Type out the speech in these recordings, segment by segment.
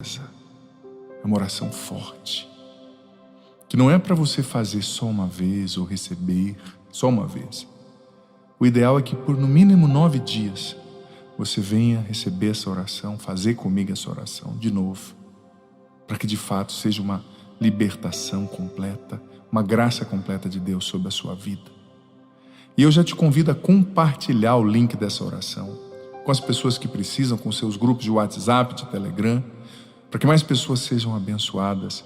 É uma oração forte, que não é para você fazer só uma vez ou receber só uma vez. O ideal é que por no mínimo 9 dias você venha receber essa oração, fazer comigo essa oração de novo, para que de fato seja uma libertação completa, uma graça completa de Deus sobre a sua vida. E eu já te convido a compartilhar o link dessa oração com as pessoas que precisam, com seus grupos de WhatsApp, de Telegram, para que mais pessoas sejam abençoadas.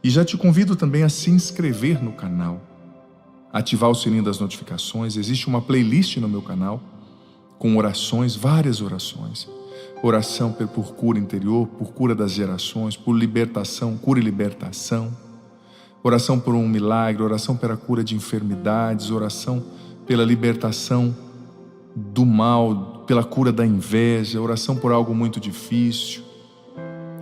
E já te convido também a se inscrever no canal, ativar o sininho das notificações. Existe uma playlist no meu canal com orações, várias orações. Oração por cura interior, por cura das gerações, por libertação, cura e libertação. Oração por um milagre, oração pela cura de enfermidades, oração pela libertação do mal, pela cura da inveja, oração por algo muito difícil.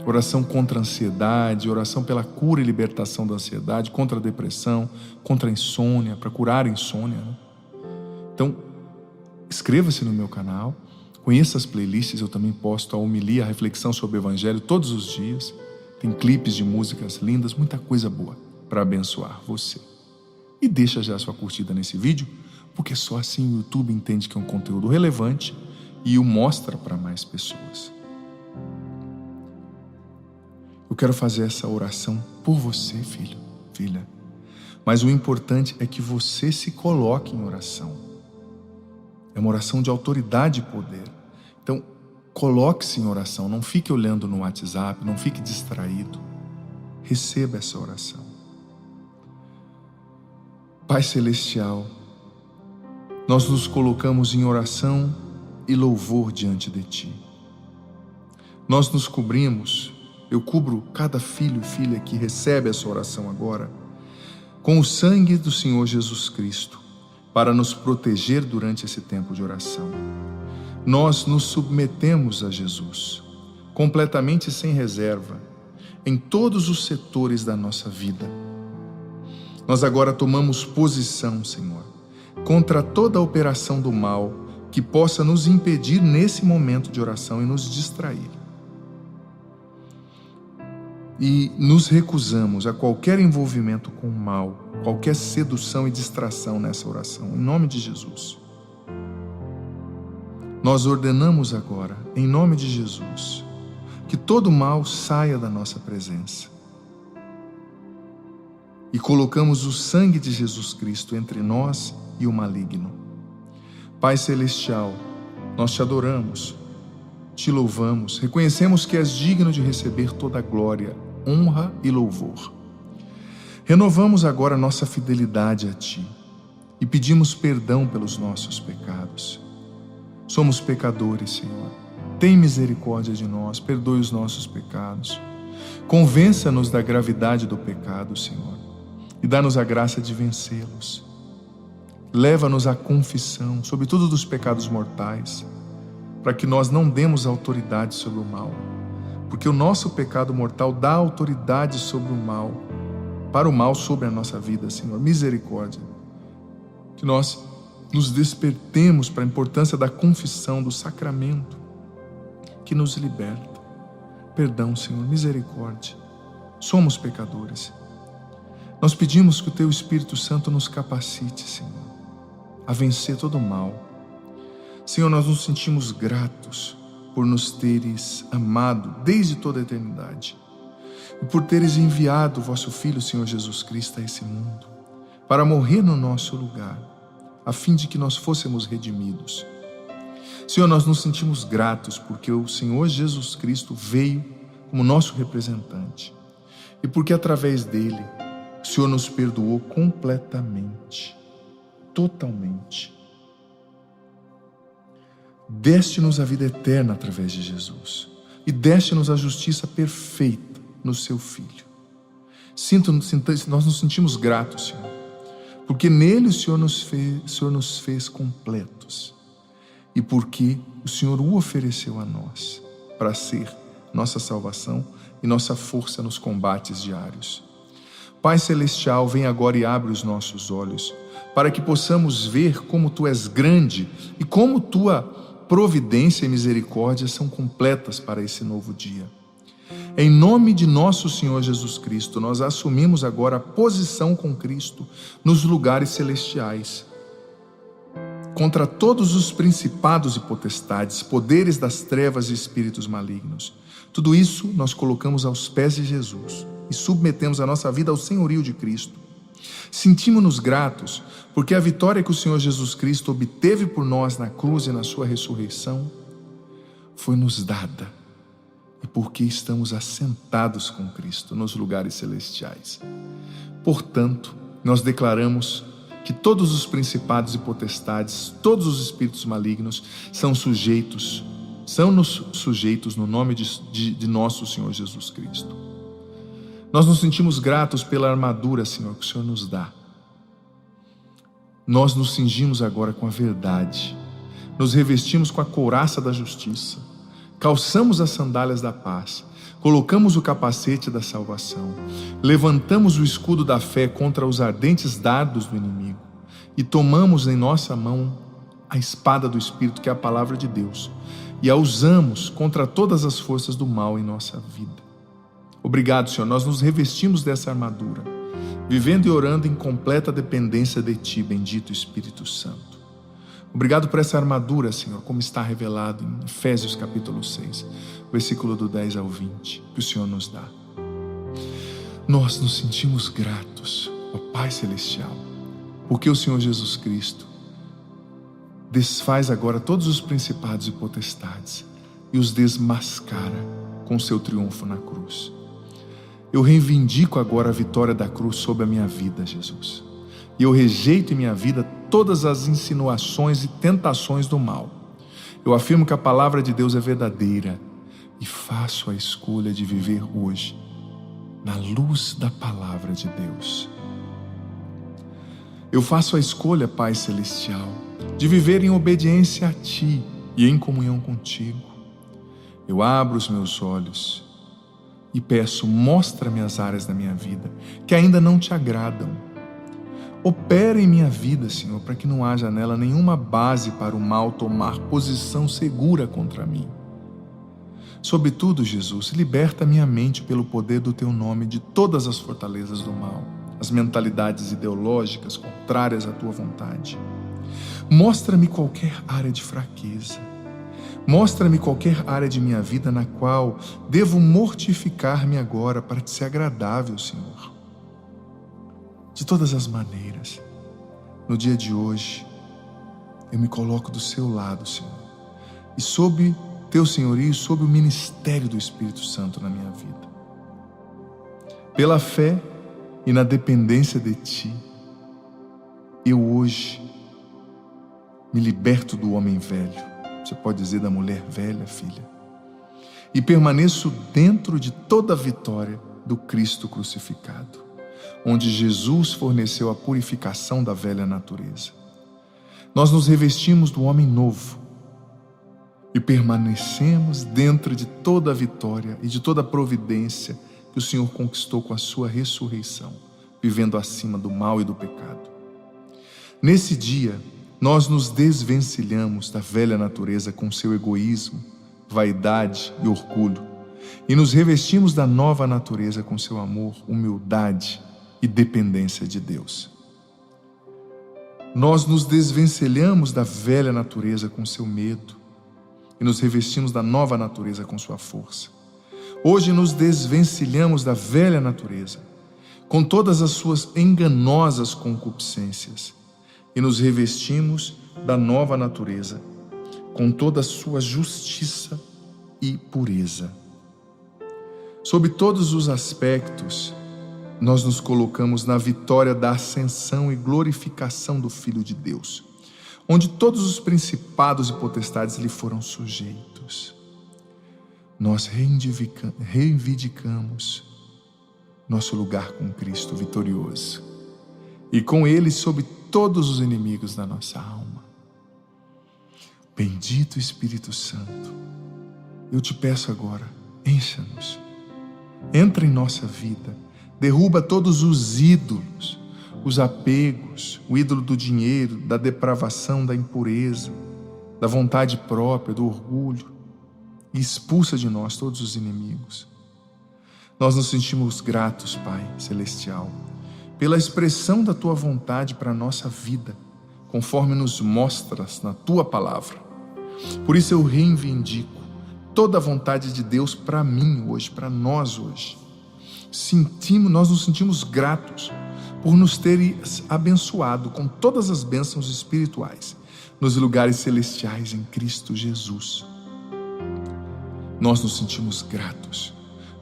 Oração contra a ansiedade, oração pela cura e libertação da ansiedade, contra a depressão, contra a insônia, para curar a insônia, né? Então, inscreva-se no meu canal, conheça as playlists. Eu também posto a homilia, a reflexão sobre o Evangelho todos os dias. Tem clipes de músicas lindas, muita coisa boa para abençoar você. E deixa já a sua curtida nesse vídeo, porque só assim o YouTube entende que é um conteúdo relevante e o mostra para mais pessoas. Eu quero fazer essa oração por você, filho, filha. Mas o importante é que você se coloque em oração. É uma oração de autoridade e poder. Então, coloque-se em oração. Não fique olhando no WhatsApp, não fique distraído. Receba essa oração. Pai Celestial, nós nos colocamos em oração e louvor diante de Ti. Nós nos cobrimos. Eu cubro cada filho e filha que recebe essa oração agora com o sangue do Senhor Jesus Cristo, para nos proteger durante esse tempo de oração. Nós nos submetemos a Jesus, completamente sem reserva, em todos os setores da nossa vida. Nós agora tomamos posição, Senhor, contra toda a operação do mal que possa nos impedir nesse momento de oração e nos distrair. E nos recusamos a qualquer envolvimento com o mal, qualquer sedução e distração nessa oração, em nome de Jesus. Nós ordenamos agora, em nome de Jesus, que todo mal saia da nossa presença. E colocamos o sangue de Jesus Cristo entre nós e o maligno. Pai Celestial, nós te adoramos, te louvamos, reconhecemos que és digno de receber toda a glória, honra e louvor. Renovamos agora nossa fidelidade a Ti e pedimos perdão pelos nossos pecados. Somos pecadores, Senhor. Tem misericórdia de nós, perdoe os nossos pecados. Convença-nos da gravidade do pecado, Senhor, e dá-nos a graça de vencê-los. Leva-nos à confissão, sobretudo dos pecados mortais, para que nós não demos autoridade sobre o mal, porque o nosso pecado mortal dá autoridade sobre o mal, para o mal sobre a nossa vida, Senhor. Misericórdia. Que nós nos despertemos para a importância da confissão, do sacramento, que nos liberta. Perdão, Senhor, misericórdia. Somos pecadores. Nós pedimos que o Teu Espírito Santo nos capacite, Senhor, a vencer todo o mal. Senhor, nós nos sentimos gratos por nos teres amado desde toda a eternidade e por teres enviado o vosso Filho, Senhor Jesus Cristo, a esse mundo para morrer no nosso lugar, a fim de que nós fôssemos redimidos. Senhor, nós nos sentimos gratos porque o Senhor Jesus Cristo veio como nosso representante e porque através dele o Senhor nos perdoou completamente, totalmente. Deste-nos a vida eterna através de Jesus e deste-nos a justiça perfeita no Seu Filho. Nós nos sentimos gratos, Senhor, porque nele o Senhor nos fez completos e porque o Senhor o ofereceu a nós para ser nossa salvação e nossa força nos combates diários. Pai Celestial, vem agora e abre os nossos olhos para que possamos ver como Tu és grande e como Tua providência e misericórdia são completas para esse novo dia. Em nome de nosso Senhor Jesus Cristo, nós assumimos agora a posição com Cristo nos lugares celestiais, contra todos os principados e potestades, poderes das trevas e espíritos malignos. Tudo isso nós colocamos aos pés de Jesus e submetemos a nossa vida ao senhorio de Cristo. Sentimos-nos gratos porque a vitória que o Senhor Jesus Cristo obteve por nós na cruz e na sua ressurreição foi nos dada, e porque estamos assentados com Cristo nos lugares celestiais. Portanto, nós declaramos que todos os principados e potestades, todos os espíritos malignos são-nos sujeitos no nome de nosso Senhor Jesus Cristo. Nós nos sentimos gratos pela armadura, Senhor, que o Senhor nos dá. Nós nos cingimos agora com a verdade, nos revestimos com a couraça da justiça, calçamos as sandálias da paz, colocamos o capacete da salvação, levantamos o escudo da fé contra os ardentes dardos do inimigo e tomamos em nossa mão a espada do Espírito, que é a palavra de Deus, e a usamos contra todas as forças do mal em nossa vida. Obrigado, Senhor, nós nos revestimos dessa armadura, vivendo e orando em completa dependência de Ti, bendito Espírito Santo. Obrigado por essa armadura, Senhor, como está revelado em Efésios capítulo 6, versículo do 10 ao 20, que o Senhor nos dá. Nós nos sentimos gratos, ó Pai Celestial, porque o Senhor Jesus Cristo desfaz agora todos os principados e potestades e os desmascara com seu triunfo na cruz. Eu reivindico agora a vitória da cruz sobre a minha vida, Jesus. E eu rejeito em minha vida todas as insinuações e tentações do mal. Eu afirmo que a palavra de Deus é verdadeira e faço a escolha de viver hoje na luz da palavra de Deus. Eu faço a escolha, Pai Celestial, de viver em obediência a Ti e em comunhão contigo. Eu abro os meus olhos e peço, mostra-me as áreas da minha vida que ainda não Te agradam. Opera em minha vida, Senhor, para que não haja nela nenhuma base para o mal tomar posição segura contra mim. Sobretudo, Jesus, liberta minha mente pelo poder do Teu nome de todas as fortalezas do mal, as mentalidades ideológicas contrárias à Tua vontade. Mostra-me qualquer área de fraqueza. Mostra-me qualquer área de minha vida na qual devo mortificar-me agora para Te ser agradável, Senhor. De todas as maneiras, no dia de hoje, eu me coloco do Seu lado, Senhor, e sob Teu senhorio, sob o ministério do Espírito Santo na minha vida. Pela fé e na dependência de Ti, eu hoje me liberto do homem velho, você pode dizer da mulher velha, filha, e permaneço dentro de toda a vitória do Cristo crucificado, onde Jesus forneceu a purificação da velha natureza. Nós nos revestimos do homem novo e permanecemos dentro de toda a vitória e de toda a providência que o Senhor conquistou com a sua ressurreição, vivendo acima do mal e do pecado. Nesse dia, nós nos desvencilhamos da velha natureza com seu egoísmo, vaidade e orgulho, e nos revestimos da nova natureza com seu amor, humildade e dependência de Deus. Nós nos desvencilhamos da velha natureza com seu medo e nos revestimos da nova natureza com sua força. Hoje nos desvencilhamos da velha natureza com todas as suas enganosas concupiscências e nos revestimos da nova natureza com toda a sua justiça e pureza. Sob todos os aspectos, nós nos colocamos na vitória da ascensão e glorificação do Filho de Deus, onde todos os principados e potestades lhe foram sujeitos. Nós reivindicamos nosso lugar com Cristo vitorioso e com Ele sobre todos os inimigos da nossa alma. Bendito Espírito Santo, eu te peço agora, encha-nos, entra em nossa vida, derruba todos os ídolos, os apegos, o ídolo do dinheiro, da depravação, da impureza, da vontade própria, do orgulho, e expulsa de nós todos os inimigos. Nós nos sentimos gratos, Pai Celestial, pela expressão da Tua vontade para a nossa vida, conforme nos mostras na Tua palavra. Por isso eu reivindico toda a vontade de Deus para mim hoje, para nós hoje. Nós nos sentimos gratos por nos teres abençoado com todas as bênçãos espirituais nos lugares celestiais em Cristo Jesus. Nós nos sentimos gratos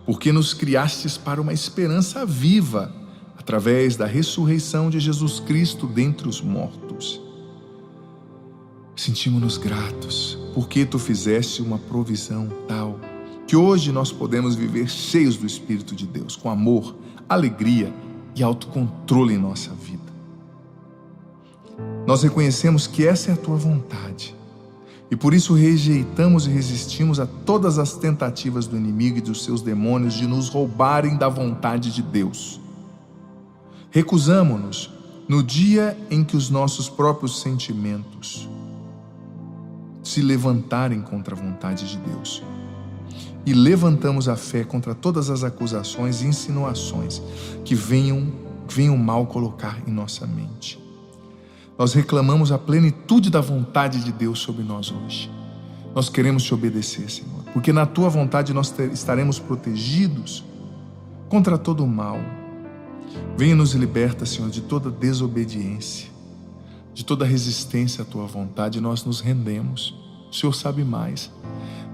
porque nos criastes para uma esperança viva através da ressurreição de Jesus Cristo dentre os mortos. Sentimos-nos gratos porque Tu fizeste uma provisão tal que hoje nós podemos viver cheios do Espírito de Deus, com amor, alegria e autocontrole em nossa vida. Nós reconhecemos que essa é a Tua vontade e por isso rejeitamos e resistimos a todas as tentativas do inimigo e dos seus demônios de nos roubarem da vontade de Deus. Recusamo-nos no dia em que os nossos próprios sentimentos se levantarem contra a vontade de Deus. E levantamos a fé contra todas as acusações e insinuações que venham mal colocar em nossa mente. Nós reclamamos a plenitude da vontade de Deus sobre nós hoje. Nós queremos Te obedecer, Senhor, porque na Tua vontade nós estaremos protegidos contra todo o mal. Venha nos liberta, Senhor, de toda desobediência, de toda resistência à Tua vontade. Nós nos rendemos. O Senhor sabe mais.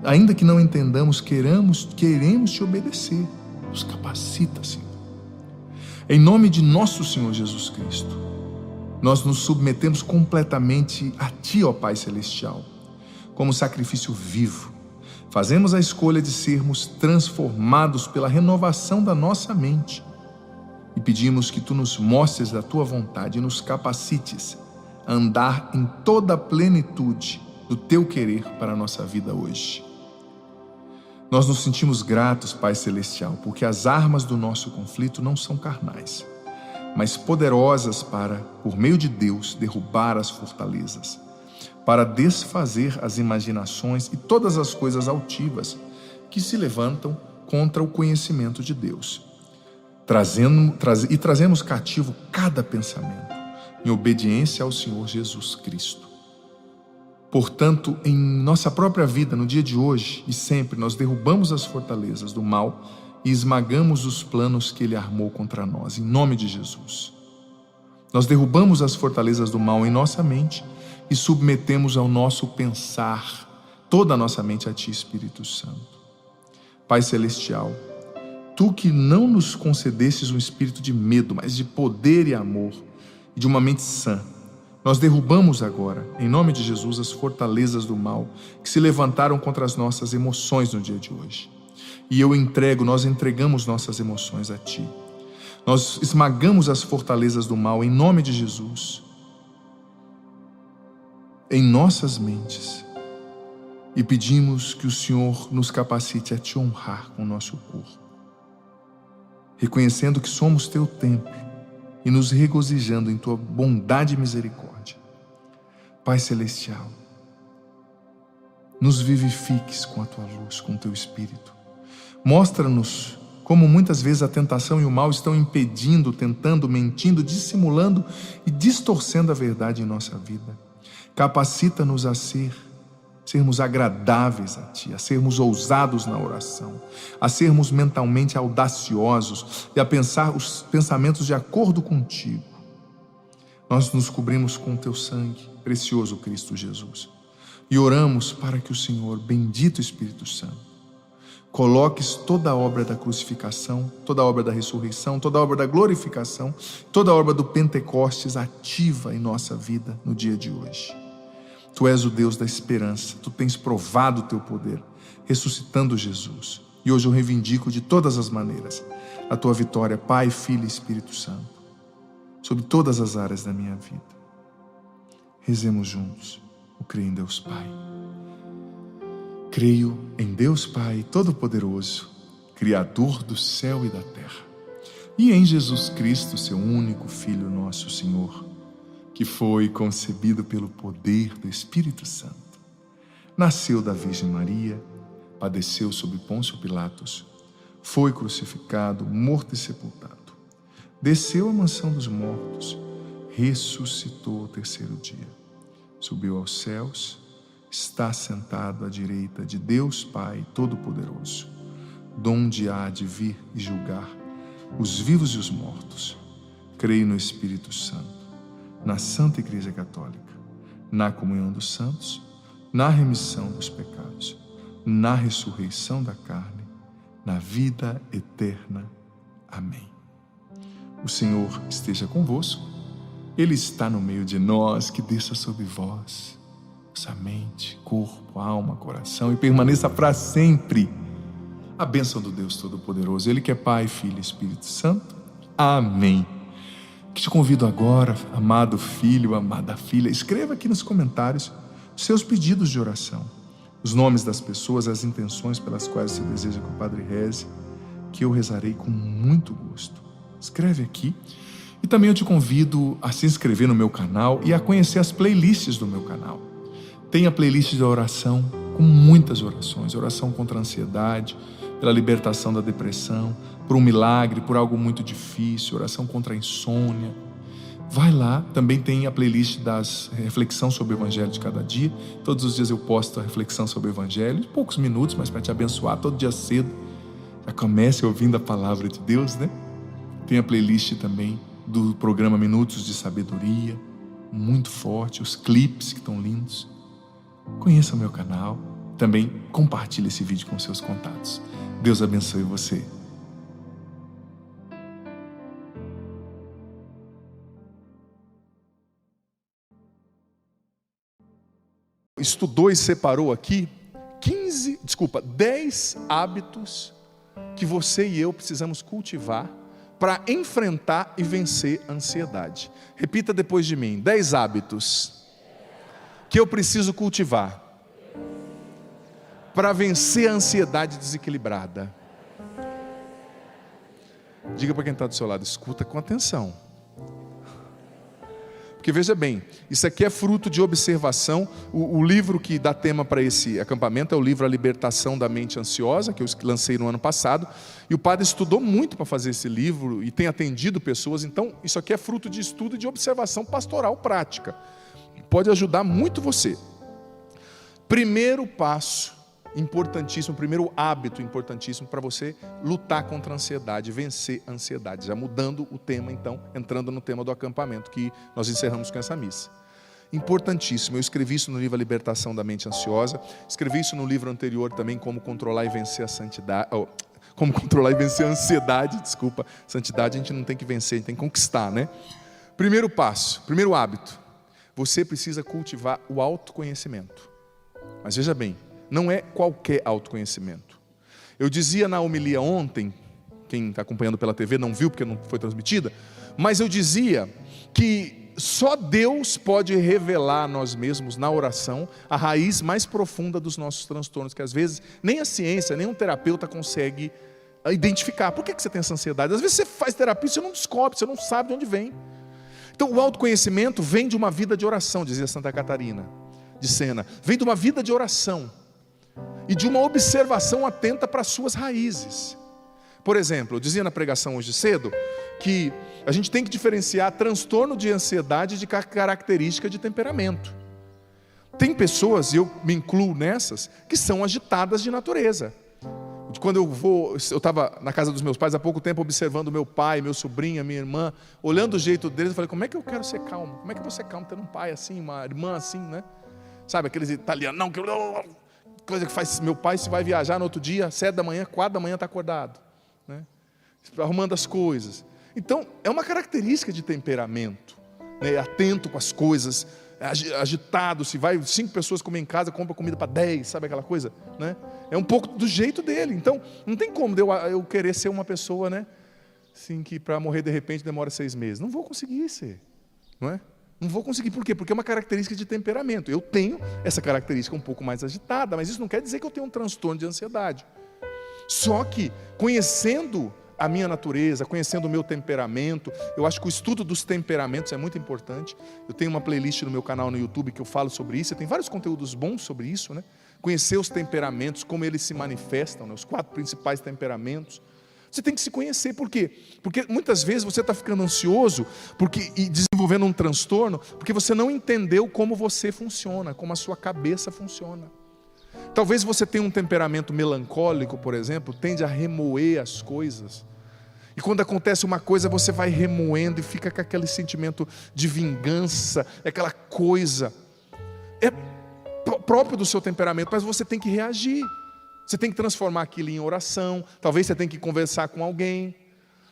Ainda que não entendamos, queremos Te obedecer. Nos capacita, Senhor. Em nome de nosso Senhor Jesus Cristo, nós nos submetemos completamente a Ti, ó Pai Celestial, como sacrifício vivo. Fazemos a escolha de sermos transformados pela renovação da nossa mente e pedimos que Tu nos mostres da Tua vontade e nos capacites a andar em toda a plenitude do Teu querer para a nossa vida hoje. Nós nos sentimos gratos, Pai Celestial, porque as armas do nosso conflito não são carnais, mas poderosas para, por meio de Deus, derrubar as fortalezas, para desfazer as imaginações e todas as coisas altivas que se levantam contra o conhecimento de Deus. Trazemos cativo cada pensamento, em obediência ao Senhor Jesus Cristo. Portanto, em nossa própria vida, no dia de hoje e sempre, nós derrubamos as fortalezas do mal e esmagamos os planos que Ele armou contra nós, em nome de Jesus. Nós derrubamos as fortalezas do mal em nossa mente e submetemos ao nosso pensar toda a nossa mente a Ti, Espírito Santo. Pai Celestial, Tu que não nos concedestes um espírito de medo, mas de poder e amor, e de uma mente sã, nós derrubamos agora, em nome de Jesus, as fortalezas do mal que se levantaram contra as nossas emoções no dia de hoje. E nós entregamos nossas emoções a Ti. Nós esmagamos as fortalezas do mal em nome de Jesus, em nossas mentes, e pedimos que o Senhor nos capacite a Te honrar com o nosso corpo, reconhecendo que somos Teu templo e nos regozijando em Tua bondade e misericórdia. Pai Celestial, nos vivifiques com a Tua luz, com o Teu Espírito. Mostra-nos como muitas vezes a tentação e o mal estão impedindo, tentando, mentindo, dissimulando e distorcendo a verdade em nossa vida. Capacita-nos a sermos agradáveis a Ti, a sermos ousados na oração, a sermos mentalmente audaciosos e a pensar os pensamentos de acordo contigo. Nós nos cobrimos com o Teu sangue, precioso Cristo Jesus, e oramos para que o Senhor, bendito Espírito Santo, coloques toda a obra da crucificação, toda a obra da ressurreição, toda a obra da glorificação, toda a obra do Pentecostes ativa em nossa vida no dia de hoje. Tu és o Deus da esperança, Tu tens provado o Teu poder, ressuscitando Jesus. E hoje eu reivindico de todas as maneiras a Tua vitória, Pai, Filho e Espírito Santo, sobre todas as áreas da minha vida. Rezemos juntos. Eu creio em Deus Pai. Creio em Deus Pai Todo-Poderoso, Criador do céu e da terra, e em Jesus Cristo, Seu único Filho, nosso Senhor, que foi concebido pelo poder do Espírito Santo, nasceu da Virgem Maria, padeceu sob Pôncio Pilatos, foi crucificado, morto e sepultado. Desceu à mansão dos mortos, ressuscitou ao terceiro dia. Subiu aos céus, está sentado à direita de Deus Pai Todo-Poderoso, donde há de vir e julgar os vivos e os mortos. Creio no Espírito Santo, na Santa Igreja Católica, na comunhão dos santos, na remissão dos pecados, na ressurreição da carne, na vida eterna. Amém. O Senhor esteja convosco, Ele está no meio de nós, que desça sobre vós, nossa mente, corpo, alma, coração, e permaneça para sempre a bênção do Deus Todo-Poderoso, Ele que é Pai, Filho e Espírito Santo. Amém. Que te convido agora, amado filho, amada filha, escreva aqui nos comentários os seus pedidos de oração, os nomes das pessoas, as intenções pelas quais você deseja que o Padre reze, que eu rezarei com muito gosto. Escreve aqui. E também eu te convido a se inscrever no meu canal e a conhecer as playlists do meu canal. Tem a playlist da oração, com muitas orações, oração contra a ansiedade, pela libertação da depressão, por um milagre, por algo muito difícil, oração contra a insônia. Vai lá, também tem a playlist das reflexão sobre o Evangelho de cada dia. Todos os dias eu posto a reflexão sobre o Evangelho, em poucos minutos, mas para te abençoar, todo dia cedo. Já comece ouvindo a palavra de Deus, né? Tem a playlist também do programa Minutos de Sabedoria, muito forte, os clipes que estão lindos. Conheça o meu canal, também compartilhe esse vídeo com seus contatos. Deus abençoe você. Estudou e separou aqui 10 hábitos que você e eu precisamos cultivar para enfrentar e vencer a ansiedade. Repita depois de mim: 10 hábitos que eu preciso cultivar para vencer a ansiedade desequilibrada. Diga para quem está do seu lado, escuta com atenção. Porque veja bem, isso aqui é fruto de observação. O livro que dá tema para esse acampamento é o livro A Libertação da Mente Ansiosa, que eu lancei no ano passado. E o padre estudou muito para fazer esse livro e tem atendido pessoas. Então, isso aqui é fruto de estudo e de observação pastoral prática. Pode ajudar muito você. Primeiro passo importantíssimo, primeiro hábito importantíssimo para você lutar contra a ansiedade, vencer a ansiedade. Já mudando o tema então, entrando no tema do acampamento que nós encerramos com essa missa. Importantíssimo, eu escrevi isso no livro A Libertação da Mente Ansiosa, escrevi isso no livro anterior também, Como Controlar e Vencer a Santidade, Como Controlar e Vencer a Ansiedade, desculpa, santidade a gente não tem que vencer, a gente tem que conquistar, né? Primeiro passo, primeiro hábito, você precisa cultivar o autoconhecimento. Mas veja bem, não é qualquer autoconhecimento. Eu dizia na homilia ontem, quem está acompanhando pela TV não viu porque não foi transmitida, mas eu dizia que só Deus pode revelar a nós mesmos na oração a raiz mais profunda dos nossos transtornos, que às vezes nem a ciência, nem um terapeuta consegue identificar. Por que você tem essa ansiedade? Às vezes você faz terapia e você não descobre, você não sabe de onde vem. Então o autoconhecimento vem de uma vida de oração, dizia Santa Catarina de Sena, vem de uma vida de oração e de uma observação atenta para as suas raízes. Por exemplo, eu dizia na pregação hoje cedo que a gente tem que diferenciar transtorno de ansiedade de característica de temperamento. Tem pessoas, e eu me incluo nessas, que são agitadas de natureza. Quando eu estava na casa dos meus pais há pouco tempo, observando meu pai, meu sobrinho, a minha irmã, olhando o jeito deles, eu falei, como é que eu quero ser calmo? Como é que eu vou ser calmo tendo um pai assim, uma irmã assim, né? Sabe, aqueles italianos, não, coisa que faz, meu pai se vai viajar no outro dia, 7 da manhã, 4 da manhã está acordado, né? Arrumando as coisas. Então, é uma característica de temperamento, né? Atento com as coisas, agitado, se vai 5 pessoas comer em casa, compra comida para 10, sabe aquela coisa, né? É um pouco do jeito dele. Então, não tem como eu querer ser uma pessoa, né? Assim, que para morrer de repente demora 6 meses. Não vou conseguir ser, não é? Não vou conseguir, por quê? Porque é uma característica de temperamento. Eu tenho essa característica um pouco mais agitada, mas isso não quer dizer que eu tenho um transtorno de ansiedade. Só que, conhecendo a minha natureza, conhecendo o meu temperamento, eu acho que o estudo dos temperamentos é muito importante. Eu tenho uma playlist no meu canal no YouTube que eu falo sobre isso, tem vários conteúdos bons sobre isso, né? Conhecer os temperamentos, como eles se manifestam, né? Os 4 principais temperamentos, Você tem que se conhecer. Por quê? Porque muitas vezes você está ficando ansioso e desenvolvendo um transtorno, porque você não entendeu como você funciona, como a sua cabeça funciona. Talvez você tenha um temperamento melancólico, por exemplo, tende a remoer as coisas. E quando acontece uma coisa, você vai remoendo e fica com aquele sentimento de vingança, aquela coisa. É próprio do seu temperamento, mas você tem que reagir. Você tem que transformar aquilo em oração. Talvez você tenha que conversar com alguém.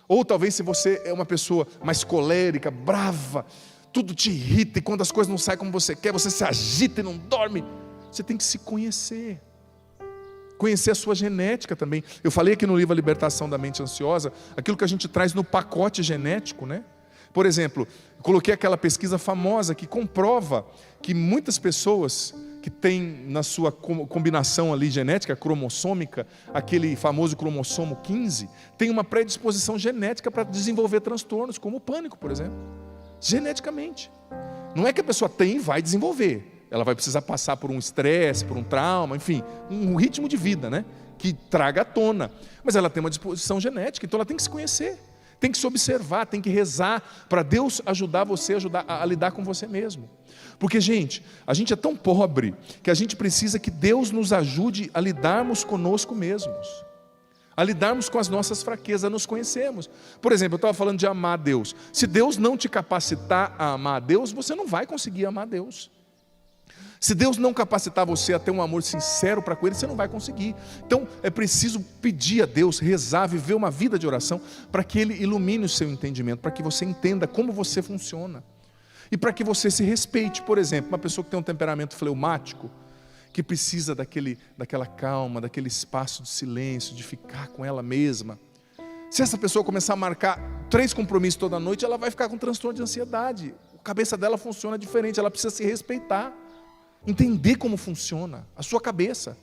Ou talvez se você é uma pessoa mais colérica, brava, tudo te irrita e quando as coisas não saem como você quer, você se agita e não dorme. Você tem que se conhecer. Conhecer a sua genética também. Eu falei aqui no livro A Libertação da Mente Ansiosa, aquilo que a gente traz no pacote genético, né? Por exemplo, coloquei aquela pesquisa famosa que comprova que muitas pessoas que têm na sua combinação ali genética, cromossômica, aquele famoso cromossomo 15, tem uma predisposição genética para desenvolver transtornos, como o pânico, por exemplo. Geneticamente. Não é que a pessoa tem e vai desenvolver. Ela vai precisar passar por um estresse, por um trauma, enfim, um ritmo de vida, né? Que traga à tona. Mas ela tem uma disposição genética, então ela tem que se conhecer, tem que se observar, tem que rezar para Deus ajudar você a lidar com você mesmo. Porque, gente, a gente é tão pobre que a gente precisa que Deus nos ajude a lidarmos conosco mesmos, a lidarmos com as nossas fraquezas, a nos conhecermos. Por exemplo, eu estava falando de amar a Deus. Se Deus não te capacitar a amar a Deus, você não vai conseguir amar a Deus. Se Deus não capacitar você a ter um amor sincero para com Ele, você não vai conseguir. Então é preciso pedir a Deus, rezar, viver uma vida de oração, para que Ele ilumine o seu entendimento, para que você entenda como você funciona. E para que você se respeite. Por exemplo, uma pessoa que tem um temperamento fleumático, que precisa daquela calma, daquele espaço de silêncio, de ficar com ela mesma. Se essa pessoa começar a marcar 3 compromissos toda noite, ela vai ficar com transtorno de ansiedade. A cabeça dela funciona diferente, ela precisa se respeitar. Entender como funciona a sua cabeça.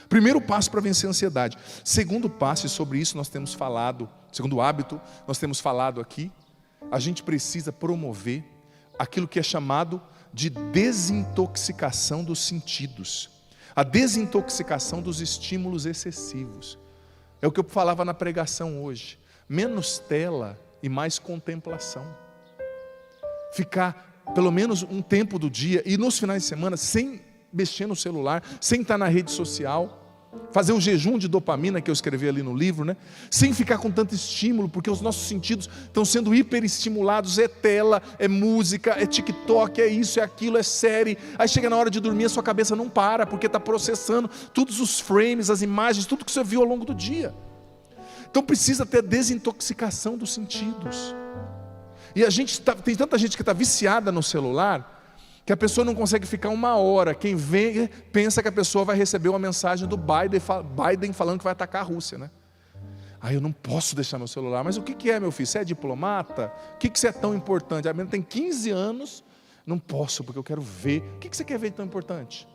Primeiro passo para vencer a ansiedade. Segundo passo, e sobre isso nós temos falado, segundo hábito, nós temos falado aqui, a gente precisa promover aquilo que é chamado de desintoxicação dos sentidos. A desintoxicação dos estímulos excessivos. É o que eu falava na pregação hoje. Menos tela e mais contemplação. Ficar pelo menos um tempo do dia e nos finais de semana sem mexer no celular, sem estar na rede social, fazer o jejum de dopamina que eu escrevi ali no livro, né? Sem ficar com tanto estímulo, porque os nossos sentidos estão sendo hiperestimulados, é tela, é música, é TikTok, é isso, é aquilo, é série. Aí chega na hora de dormir, a sua cabeça não para, porque está processando todos os frames, as imagens, tudo que você viu ao longo do dia. Então precisa ter desintoxicação dos sentidos. E tem tanta gente que está viciada no celular, que a pessoa não consegue ficar 1 hora. Quem vê, pensa que a pessoa vai receber uma mensagem do Biden falando que vai atacar a Rússia, né? Eu não posso deixar meu celular. Mas o que é, meu filho? Você é diplomata? O que você é tão importante? A menina tem 15 anos, não posso, porque eu quero ver. O que você quer ver de tão importante?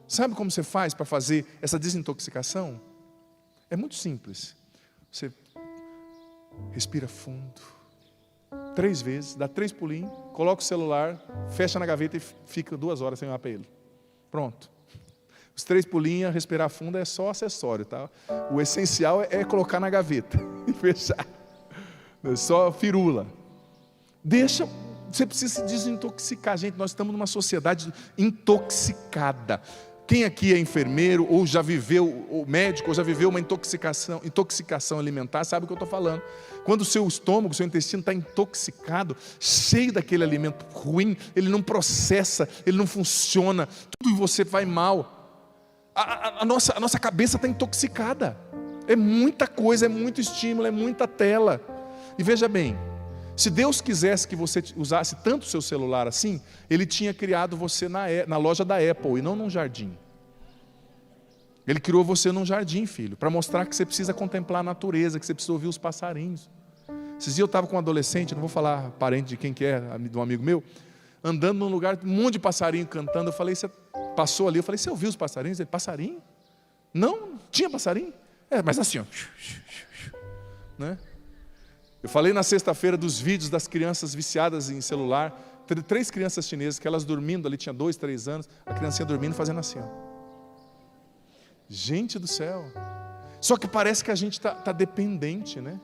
Sabe como você faz para fazer essa desintoxicação? É muito simples. Você respira fundo, 3 vezes, dá 3 pulinhos, coloca o celular, fecha na gaveta e fica 2 horas sem olhar para ele. Pronto. Os 3 pulinhos, respirar fundo é só acessório, tá? O essencial é colocar na gaveta e fechar. É só firula. Você precisa se desintoxicar, gente. Nós estamos numa sociedade intoxicada. Quem aqui é enfermeiro, ou já viveu, ou médico, ou já viveu uma intoxicação alimentar, sabe o que eu estou falando. Quando o seu estômago, o seu intestino está intoxicado, cheio daquele alimento ruim, ele não processa, ele não funciona, tudo em você vai mal. A nossa cabeça está intoxicada. É muita coisa, é muito estímulo, é muita tela. E veja bem, se Deus quisesse que você usasse tanto o seu celular assim, Ele tinha criado você na loja da Apple e não num jardim. Ele criou você num jardim, filho, para mostrar que você precisa contemplar a natureza, que você precisa ouvir os passarinhos. Esses dias eu estava com um adolescente, não vou falar parente de quem que é, de um amigo meu, andando num lugar, um monte de passarinho cantando. Eu falei, você passou ali, eu falei, você ouviu os passarinhos? Ele, passarinho? Não, tinha passarinho? Mas assim, ó, né? Eu falei na sexta-feira dos vídeos das crianças viciadas em celular. 3 crianças chinesas, que elas dormindo ali, tinha 2, 3 anos, a criancinha dormindo fazendo assim, ó. Gente do céu. Só que parece que a gente está dependente, né?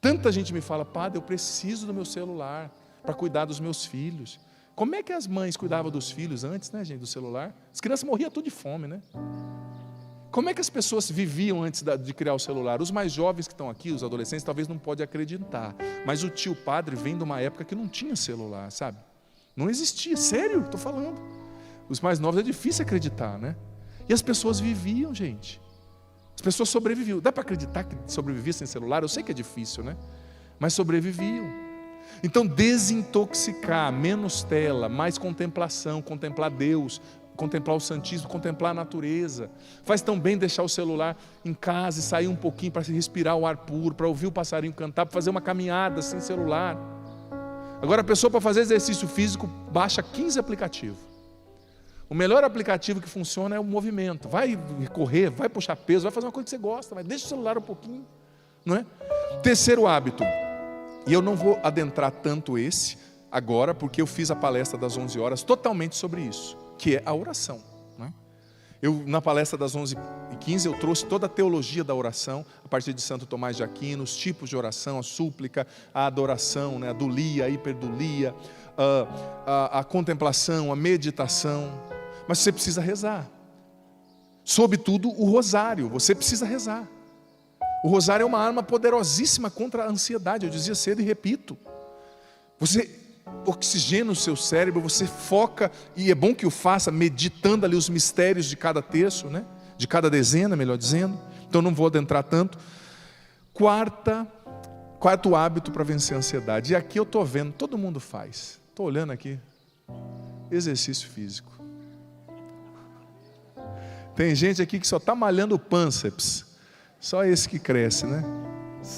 Tanta gente me fala: padre, eu preciso do meu celular para cuidar dos meus filhos. Como é que as mães cuidavam dos filhos antes, né, gente, do celular? As crianças morriam tudo de fome, né? Como é que as pessoas viviam antes de criar o celular? Os mais jovens que estão aqui, os adolescentes, talvez não podem acreditar, mas o tio padre vem de uma época que não tinha celular, sabe? Não existia, sério, estou falando. Os mais novos é difícil acreditar, né? E as pessoas viviam, gente. As pessoas sobreviviam. Dá para acreditar que sobrevivia sem celular? Eu sei que é difícil, né? Mas sobreviviam. Então, desintoxicar, menos tela, mais contemplação, contemplar Deus, contemplar o Santíssimo, contemplar a natureza. Faz tão bem deixar o celular em casa e sair um pouquinho para respirar o ar puro, para ouvir o passarinho cantar, para fazer uma caminhada sem celular. Agora a pessoa, para fazer exercício físico, baixa 15 aplicativos. O melhor aplicativo que funciona é o movimento. Vai correr, vai puxar peso, vai fazer uma coisa que você gosta, mas deixa o celular um pouquinho, não é? Terceiro hábito, e eu não vou adentrar tanto esse agora, porque eu fiz a palestra das 11 horas totalmente sobre isso, que é a oração, né? Na palestra das 11h15, eu trouxe toda a teologia da oração, a partir de Santo Tomás de Aquino, os tipos de oração, a súplica, a adoração, né? A dulia, a hiperdulia, a contemplação, a meditação. Mas você precisa rezar. Sobretudo o rosário, você precisa rezar. O rosário é uma arma poderosíssima contra a ansiedade, eu dizia cedo e repito. Você oxigena o seu cérebro, você foca, e é bom que o faça meditando ali os mistérios de cada terço, né? De cada dezena, melhor dizendo. Então não vou adentrar tanto. Quarto hábito para vencer a ansiedade. E aqui eu estou vendo, todo mundo faz. Estou olhando aqui. Exercício físico. Tem gente aqui que só está malhando o pânceps. Só esse que cresce, né?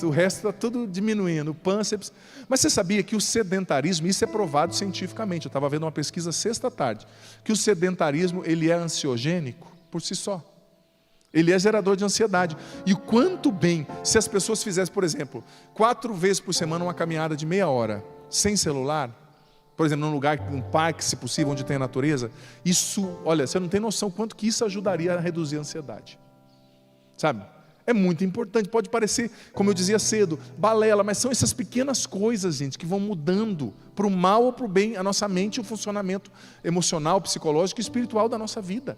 O resto está tudo diminuindo, o pânceps. Mas você sabia que o sedentarismo, isso é provado cientificamente. Eu estava vendo uma pesquisa sexta-tarde, que o sedentarismo, ele é ansiogênico por si só. Ele é gerador de ansiedade. E o quanto bem, se as pessoas fizessem, por exemplo, 4 vezes por semana uma caminhada de meia hora, sem celular, por exemplo, num lugar, um parque, se possível, onde tem a natureza, isso, olha, você não tem noção quanto que isso ajudaria a reduzir a ansiedade. Sabe? É muito importante, pode parecer, como eu dizia cedo, balela, mas são essas pequenas coisas, gente, que vão mudando para o mal ou para o bem a nossa mente e o funcionamento emocional, psicológico e espiritual da nossa vida,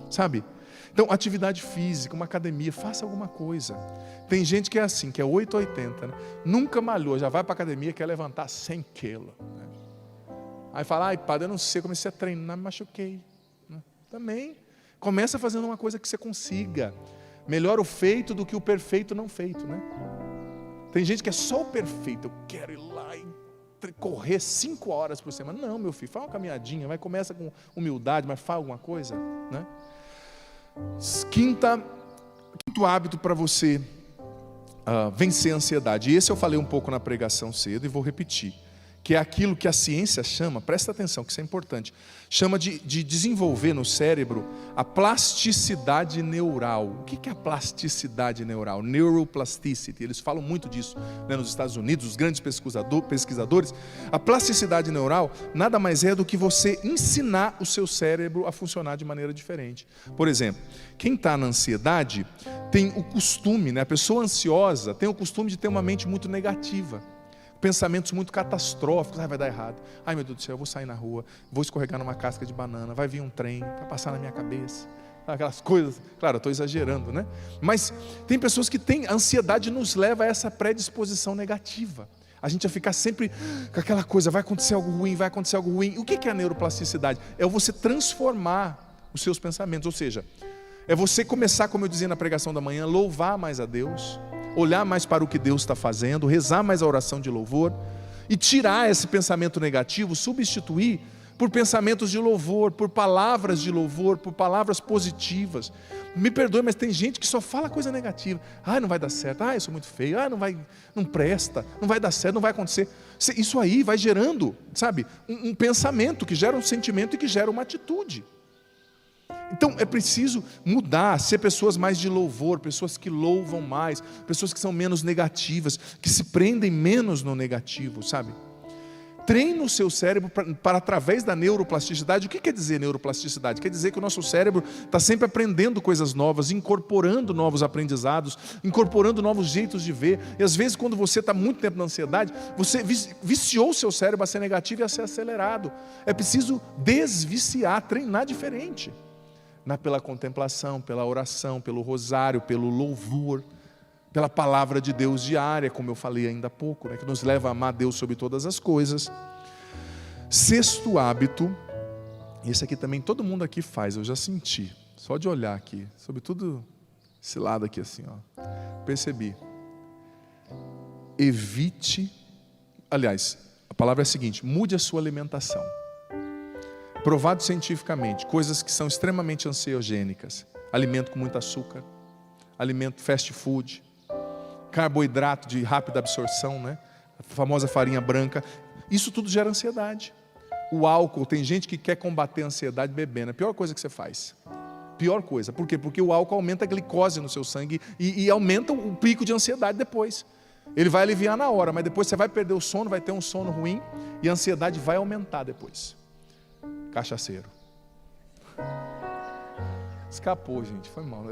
sabe? Então, atividade física, uma academia, faça alguma coisa. Tem gente que é assim, que é 8 ou 80, né? Nunca malhou, já vai para a academia, quer levantar 100 quilos. Né? Aí fala: ai, padre, eu não sei, comecei a treinar, me machuquei. Né? Também, começa fazendo uma coisa que você consiga. Melhor o feito do que o perfeito não feito, né? Tem gente que é só o perfeito. Eu quero ir lá e correr 5 horas por semana. Não, meu filho, faz uma caminhadinha, vai, começa com humildade, mas faz alguma coisa, né? Quinto hábito para você vencer a ansiedade. E esse eu falei um pouco na pregação cedo e vou repetir. Que é aquilo que a ciência chama, presta atenção que isso é importante, chama de desenvolver no cérebro a plasticidade neural. O que é a plasticidade neural? Neuroplasticity, eles falam muito disso, né, nos Estados Unidos, os grandes pesquisadores. A plasticidade neural nada mais é do que você ensinar o seu cérebro a funcionar de maneira diferente. Por exemplo, quem está na ansiedade tem o costume, né, a pessoa ansiosa tem o costume de ter uma mente muito negativa. Pensamentos muito catastróficos: ai, vai dar errado, ai meu Deus do céu, eu vou sair na rua, vou escorregar numa casca de banana, vai vir um trem, vai passar na minha cabeça, aquelas coisas. Claro, eu estou exagerando, né? Mas tem pessoas que têm, a ansiedade nos leva a essa predisposição negativa, a gente vai ficar sempre com aquela coisa: vai acontecer algo ruim, vai acontecer algo ruim. O que é a neuroplasticidade? É você transformar os seus pensamentos, ou seja, é você começar, como eu dizia na pregação da manhã, louvar mais a Deus, olhar mais para o que Deus está fazendo, rezar mais a oração de louvor e tirar esse pensamento negativo, substituir por pensamentos de louvor, por palavras de louvor, por palavras positivas. Me perdoe, mas tem gente que só fala coisa negativa. Ai, não vai dar certo, ai, eu sou muito feio, ai, não presta, não vai dar certo, não vai acontecer. Isso aí vai gerando, sabe, um pensamento que gera um sentimento e que gera uma atitude. Então é preciso mudar, ser pessoas mais de louvor, pessoas que louvam mais, pessoas que são menos negativas, que se prendem menos no negativo, sabe? treina o seu cérebro para através da neuroplasticidade. O que quer dizer neuroplasticidade? Quer dizer que o nosso cérebro está sempre aprendendo coisas novas, incorporando novos aprendizados, incorporando novos jeitos de ver. E às vezes, quando você está muito tempo na ansiedade, você viciou o seu cérebro a ser negativo e a ser acelerado. É preciso desviciar, treinar diferente. Pela contemplação, pela oração, pelo rosário, pelo louvor, pela palavra de Deus diária, como eu falei ainda há pouco, que nos leva a amar Deus sobre todas as coisas. Sexto hábito, esse aqui também todo mundo aqui faz, eu já senti, só de olhar aqui, sobretudo esse lado aqui assim, ó, percebi. Evite, aliás, a palavra é a seguinte: mude a sua alimentação. Provado cientificamente, coisas que são extremamente ansiogênicas, alimento com muito açúcar, alimento fast food, carboidrato de rápida absorção, a famosa farinha branca, isso tudo gera ansiedade. O álcool, tem gente que quer combater a ansiedade bebendo, é a pior coisa que você faz. Pior coisa, por quê? Porque o álcool aumenta a glicose no seu sangue e aumenta o pico de ansiedade depois. Ele vai aliviar na hora, mas depois você vai perder o sono, vai ter um sono ruim e a ansiedade vai aumentar depois. Cachaceiro. Escapou, gente, foi mal.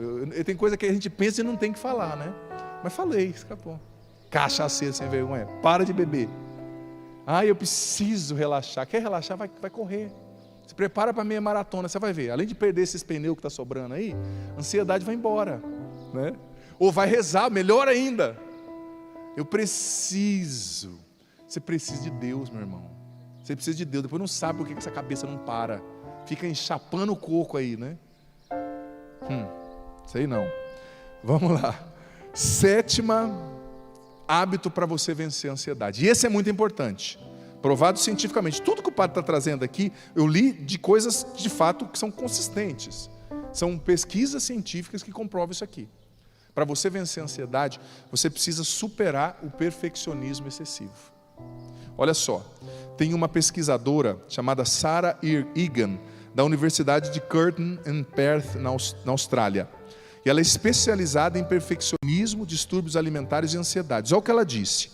Tem coisa que a gente pensa e não tem que falar, Mas falei, escapou. Cachaceiro sem vergonha, para de beber. Eu preciso relaxar. Quer relaxar? Vai correr. Se prepara para a meia maratona, você vai ver. Além de perder esses pneus que está sobrando aí, a ansiedade vai embora, Ou vai rezar, melhor ainda. Eu preciso. Você precisa de Deus, meu irmão. Você precisa de Deus. Depois não sabe por que essa cabeça não para. Fica enchapando o coco aí, Sei não. Vamos lá. Sétima hábito para você vencer a ansiedade. E esse é muito importante. Provado cientificamente. Tudo que o padre está trazendo aqui, eu li de coisas de fato que são consistentes. São pesquisas científicas que comprovam isso aqui. Para você vencer a ansiedade, você precisa superar o perfeccionismo excessivo. Olha só, tem uma pesquisadora chamada Sarah Egan, da Universidade de Curtin em Perth, na Austrália. E ela é especializada em perfeccionismo, distúrbios alimentares e ansiedades. Olha o que ela disse: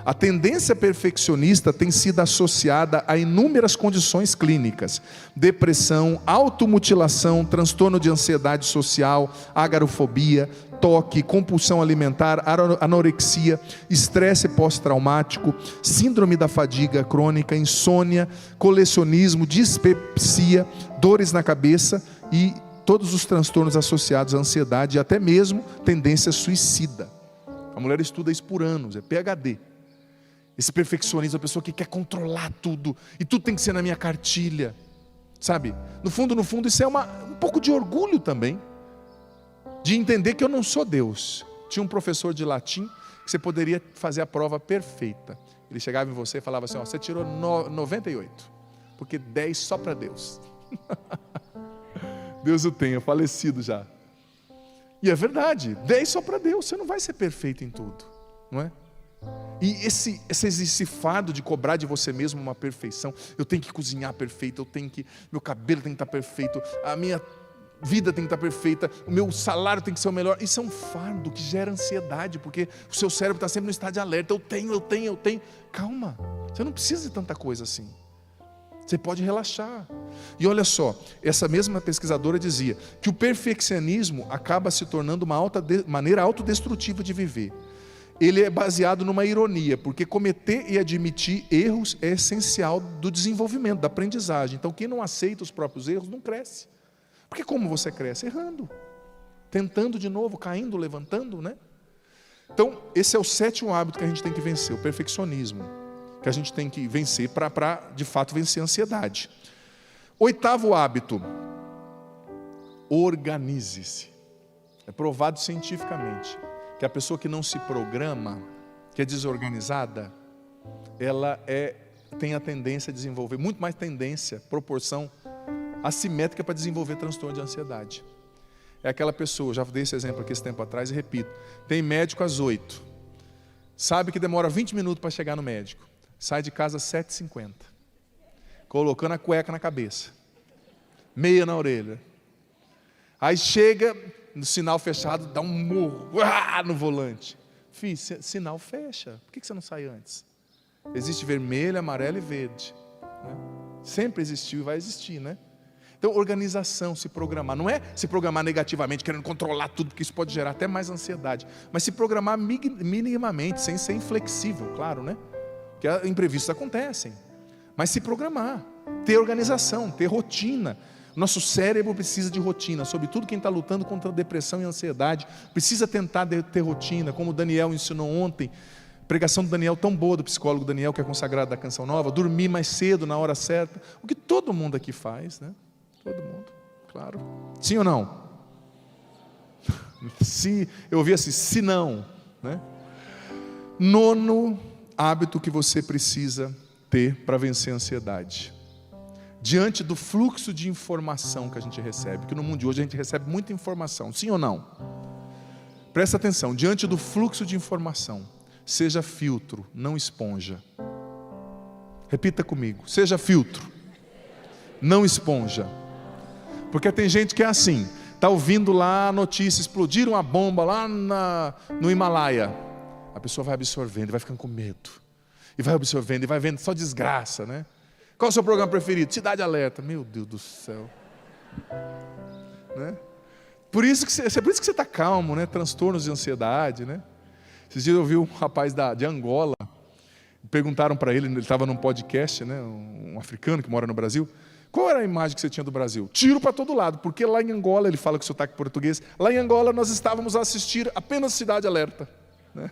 a tendência perfeccionista tem sido associada a inúmeras condições clínicas: depressão, automutilação, transtorno de ansiedade social, agorafobia, toque, compulsão alimentar, anorexia, estresse pós-traumático, síndrome da fadiga crônica, insônia, colecionismo, dispepsia, dores na cabeça e todos os transtornos associados à ansiedade e até mesmo tendência suicida. A mulher estuda isso por anos, é PhD. Esse perfeccionismo, a pessoa que quer controlar tudo, e tudo tem que ser na minha cartilha, sabe? No fundo, isso é um pouco de orgulho também, de entender que eu não sou Deus. Tinha um professor de latim, que você poderia fazer a prova perfeita. Ele chegava em você e falava assim: você tirou 98, porque 10 só para Deus. Deus o tenha, falecido já. E é verdade, 10 só para Deus, você não vai ser perfeito em tudo, não é? E esse fardo de cobrar de você mesmo uma perfeição, eu tenho que cozinhar perfeito, meu cabelo tem que estar perfeito, a minha vida tem que estar perfeita, o meu salário tem que ser o melhor. Isso é um fardo que gera ansiedade, porque o seu cérebro está sempre no estado de alerta. Eu tenho. Calma, você não precisa de tanta coisa assim. Você pode relaxar. E olha só, essa mesma pesquisadora dizia que o perfeccionismo acaba se tornando uma maneira autodestrutiva de viver. Ele é baseado numa ironia, porque cometer e admitir erros é essencial do desenvolvimento, da aprendizagem. Então quem não aceita os próprios erros não cresce. Porque como você cresce? Errando, tentando de novo, caindo, levantando, Então esse é o sétimo hábito que a gente tem que vencer, o perfeccionismo, que a gente tem que vencer para de fato vencer a ansiedade. Oitavo hábito: organize-se. É provado cientificamente que a pessoa que não se programa, que é desorganizada, ela tem a tendência a desenvolver, muito mais tendência, proporção assimétrica para desenvolver transtorno de ansiedade. É aquela pessoa, já dei esse exemplo aqui esse tempo atrás e repito, tem médico às 8, sabe que demora 20 minutos para chegar no médico, sai de casa às 7h50, colocando a cueca na cabeça, meia na orelha, aí chega no sinal fechado, dá um murro no volante. Filho, sinal fecha, por que você não sai antes? Existe vermelho, amarelo e verde, né? Sempre existiu e vai existir, né? Então, organização, se programar. Não é se programar negativamente, querendo controlar tudo, porque isso pode gerar até mais ansiedade. Mas se programar minimamente, sem ser inflexível, claro, né? Porque imprevistos acontecem. Mas se programar, ter organização, ter rotina. Nosso cérebro precisa de rotina, sobretudo quem está lutando contra depressão e ansiedade. Precisa tentar ter rotina, como o Daniel ensinou ontem. Pregação do Daniel tão boa, do psicólogo Daniel, que é consagrado da Canção Nova. Dormir mais cedo, na hora certa. O que todo mundo aqui faz, né? Todo mundo, claro. Sim ou não? Se eu ouvi assim, se não, né? Nono hábito que você precisa ter para vencer a ansiedade. Diante do fluxo de informação que a gente recebe, que no mundo de hoje a gente recebe muita informação, sim ou não? Presta atenção, diante do fluxo de informação, seja filtro, não esponja. Repita comigo, seja filtro, não esponja. Porque tem gente que é assim, está ouvindo lá a notícia, explodiram uma bomba lá no Himalaia. A pessoa vai absorvendo, vai ficando com medo. E vai absorvendo, e vai vendo só desgraça, né? Qual é o seu programa preferido? Cidade Alerta. Meu Deus do céu. Né? É por isso que você está calmo, né? Transtornos de ansiedade, né? Esses dias eu vi um rapaz de Angola. Perguntaram para ele estava num podcast, né? Um africano que mora no Brasil. Qual era a imagem que você tinha do Brasil? Tiro para todo lado, porque lá em Angola, ele fala com sotaque português, lá em Angola nós estávamos a assistir apenas Cidade Alerta. Né?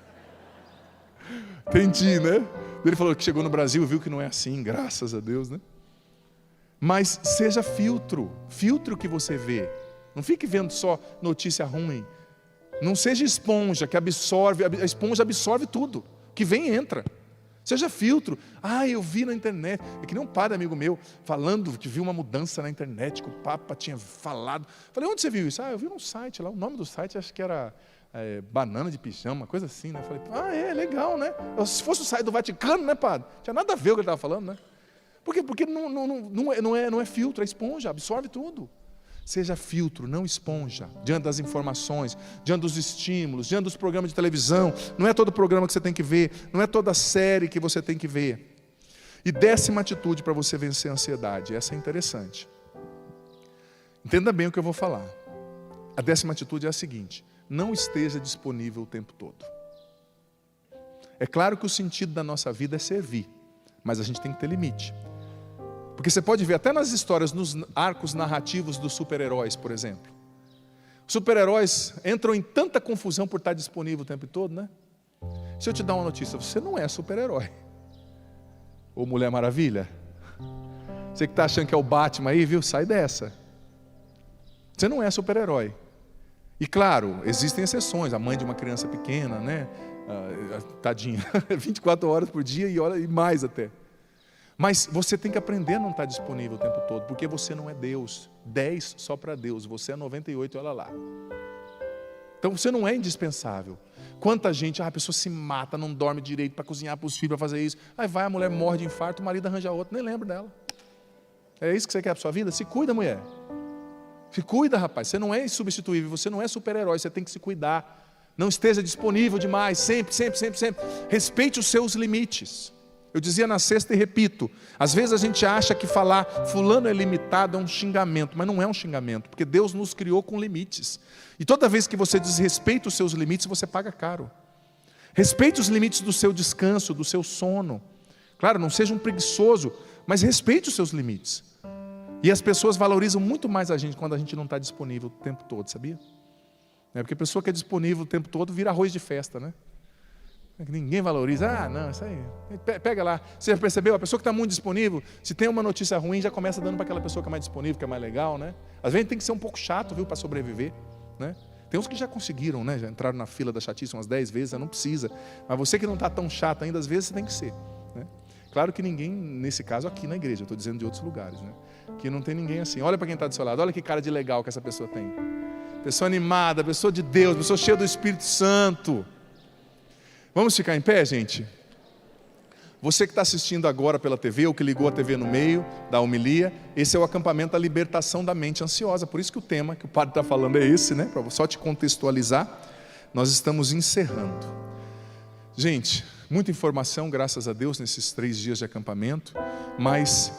Entendi, né? Ele falou que chegou no Brasil e viu que não é assim, graças a Deus, né? Mas seja filtro o que você vê. Não fique vendo só notícia ruim. Não seja esponja que absorve, a esponja absorve tudo, que vem e entra. Seja filtro. Eu vi na internet. É que nem um padre amigo meu falando que viu uma mudança na internet, que o Papa tinha falado. Falei, onde você viu isso? Eu vi num site lá. O nome do site acho que era banana de pijama, uma coisa assim, né? Falei, legal, né? Se fosse o site do Vaticano, né, padre? Tinha nada a ver com o que ele estava falando, né? Por quê? Porque não é filtro, é esponja, absorve tudo. Seja filtro, não esponja, diante das informações, diante dos estímulos, diante dos programas de televisão. Não é todo programa que você tem que ver, não é toda série que você tem que ver. E 10ª atitude para você vencer a ansiedade, essa é interessante. Entenda bem o que eu vou falar. A 10ª atitude é a seguinte: não esteja disponível o tempo todo. É claro que o sentido da nossa vida é servir, mas a gente tem que ter limite. Porque você pode ver até nas histórias, nos arcos narrativos dos super-heróis, por exemplo. Os super-heróis entram em tanta confusão por estar disponível o tempo todo, né? Se eu te dar uma notícia, você não é super-herói. Ou Mulher Maravilha. Você que está achando que é o Batman aí, viu? Sai dessa. Você não é super-herói. E claro, existem exceções. A mãe de uma criança pequena, né? Tadinha. 24 horas por dia e mais até. Mas você tem que aprender a não estar disponível o tempo todo, porque você não é Deus. 10 só para Deus, você é 98, olha lá. Então você não é indispensável. Quanta gente, a pessoa se mata, não dorme direito para cozinhar para os filhos, para fazer isso. Aí vai, a mulher morre de infarto, o marido arranja outro, nem lembra dela. É isso que você quer para a sua vida? Se cuida, mulher. Se cuida, rapaz. Você não é insubstituível, você não é super-herói, você tem que se cuidar. Não esteja disponível demais, sempre. Respeite os seus limites. Eu dizia na sexta e repito, às vezes a gente acha que falar fulano é limitado é um xingamento, mas não é um xingamento, porque Deus nos criou com limites. E toda vez que você desrespeita os seus limites, você paga caro. Respeite os limites do seu descanso, do seu sono. Claro, não seja um preguiçoso, mas respeite os seus limites. E as pessoas valorizam muito mais a gente quando a gente não está disponível o tempo todo, sabia? Porque a pessoa que é disponível o tempo todo vira arroz de festa, né? Ninguém valoriza, não, isso aí, pega lá. Você já percebeu? A pessoa que está muito disponível, se tem uma notícia ruim, já começa dando para aquela pessoa que é mais disponível, que é mais legal, né? Às vezes tem que ser um pouco chato, viu, para sobreviver, né? Tem uns que já conseguiram, né? Já entraram na fila da chatice umas 10 vezes, não precisa. Mas você que não está tão chato ainda, às vezes você tem que ser, né? Claro que ninguém, nesse caso aqui na igreja, eu estou dizendo de outros lugares, né? Que não tem ninguém assim. Olha para quem está do seu lado, olha que cara de legal que essa pessoa tem. Pessoa animada, pessoa de Deus, pessoa cheia do Espírito Santo. Vamos ficar em pé, gente? Você que está assistindo agora pela TV, ou que ligou a TV no meio da homilia, esse é o acampamento da libertação da mente ansiosa. Por isso que o tema que o padre está falando é esse, né? Para só te contextualizar, nós estamos encerrando. Gente, muita informação, graças a Deus, nesses 3 dias de acampamento, mas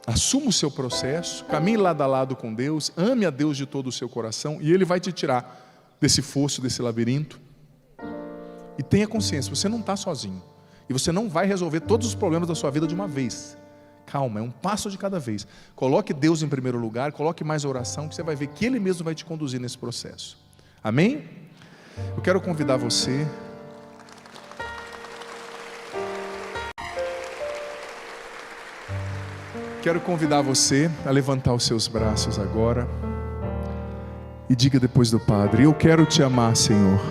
assuma o seu processo, caminhe lado a lado com Deus, ame a Deus de todo o seu coração, e Ele vai te tirar desse fosso, desse labirinto. E tenha consciência, você não está sozinho, e você não vai resolver todos os problemas da sua vida de uma vez. Calma, é um passo de cada vez. Coloque Deus em primeiro lugar, coloque mais a oração, que você vai ver que Ele mesmo vai te conduzir nesse processo. Amém? Eu quero convidar você. Quero convidar você a levantar os seus braços agora e diga depois do Padre: eu quero te amar, Senhor.